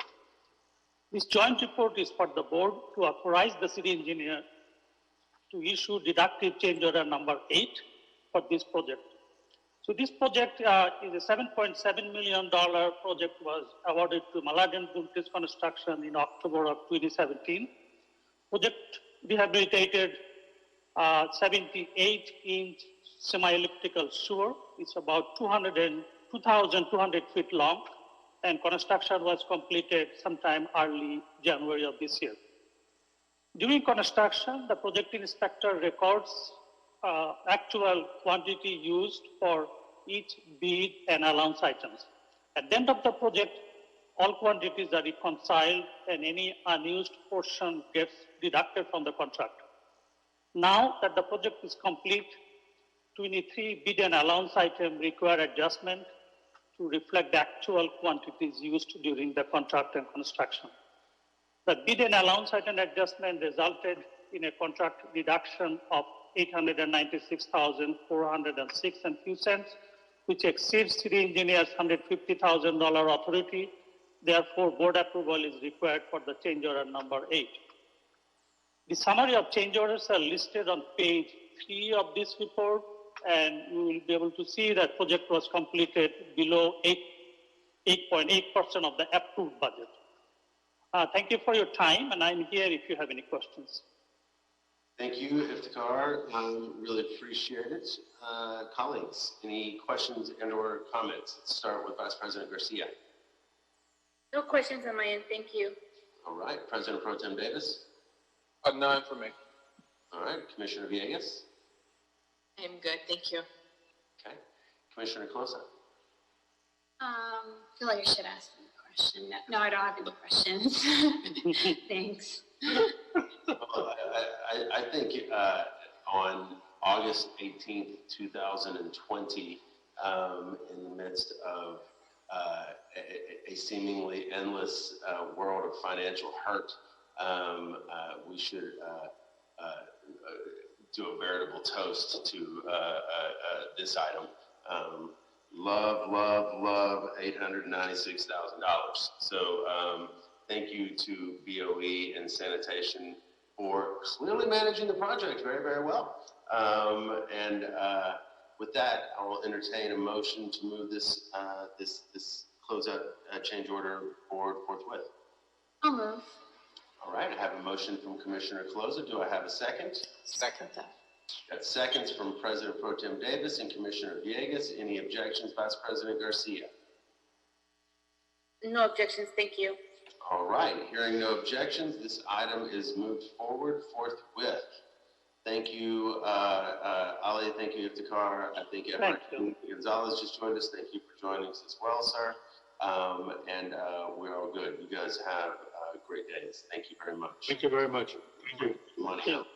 This joint report is for the board to authorize the city engineer to issue deductive change order number 8 for this project. So this project is a $7.7 million project, was awarded to Mladen Buntage Construction in October of 2017. Project rehabilitated 78-inch semi-elliptical sewer. It's about 2,200 feet long, and construction was completed sometime early January of this year. During construction, the project inspector records actual quantity used for each bid and allowance items. At the end of the project, all quantities are reconciled and any unused portion gets deducted from the contract. Now that the project is complete, 23 bid and allowance items require adjustment to reflect the actual quantities used during the contract and construction. The bid and allowance item adjustment resulted in a contract deduction of $896,406 and few cents, which exceeds city engineer's $150,000 authority. Therefore, board approval is required for the change order number 8. The summary of change orders are listed on page 3 of this report, and you will be able to see that project was completed below 8.8% of the approved budget. Thank you for your time, and I'm here if you have any questions. Thank you, Iftikhar. Really appreciate it. Colleagues, any questions and or comments? Let's start with Vice President Garcia. No questions on my end, thank you. All right, President Pro Tem Davis. None for me. All right, Commissioner Villegas. I'm good, thank you. Okay, Commissioner Closa. I feel like I should ask them a question. No, I don't have any questions. Thanks. I think on August 18th, 2020, in the midst of a seemingly endless world of financial hurt, we should do a veritable toast to this item. Love $896,000. So thank you to BOE and sanitation for clearly managing the project very, very well. And with that, I will entertain a motion to move this this closeout change order forward forthwith. I'll move. All right, I have a motion from Commissioner Closa. Do I have a second? Second. Got seconds from President Pro Tem Davis and Commissioner Villegas. Any objections, Vice President Garcia? No objections, thank you. All right, hearing no objections, this item is moved forward forthwith. Thank you, Ali, thank you, Iftikhar. I think everyone, Gonzalez just joined us. Thank you for joining us as well, sir. And we're all good. You guys have great days. Thank you very much. Thank you very much. Thank you. Money out.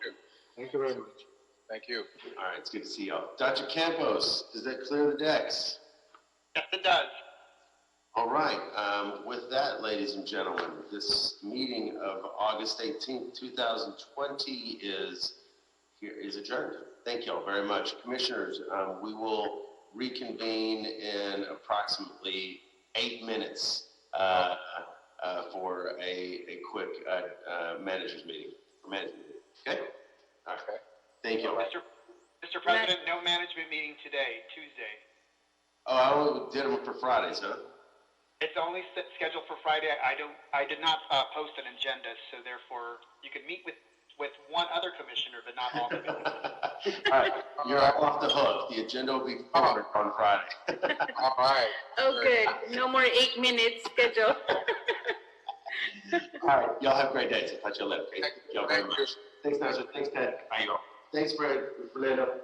Thank you very much. Thank you. All right, it's good to see y'all. Dr. Campos, does that clear the decks? Yes, it does. All right, with that, ladies and gentlemen, this meeting of August 18th, 2020 is adjourned. Thank you all very much. Commissioners, we will reconvene in approximately 8 minutes for a quick managers meeting. Okay? All right. Thank you. Mr. President, no management meeting today, Tuesday. Oh, I only did them for Fridays, huh? It's only scheduled for Friday. I did not post an agenda, so therefore you can meet with one other commissioner, but not all commissioners. All right, you're off the hook. The agenda will be forward on Friday. All right. Oh, good. No more 8 minutes schedule. All right, y'all have great days. I'll catch you later. Okay? Y'all very much. Thanks, Nazar. Thanks, Ted. Thanks, Fred. Fernando.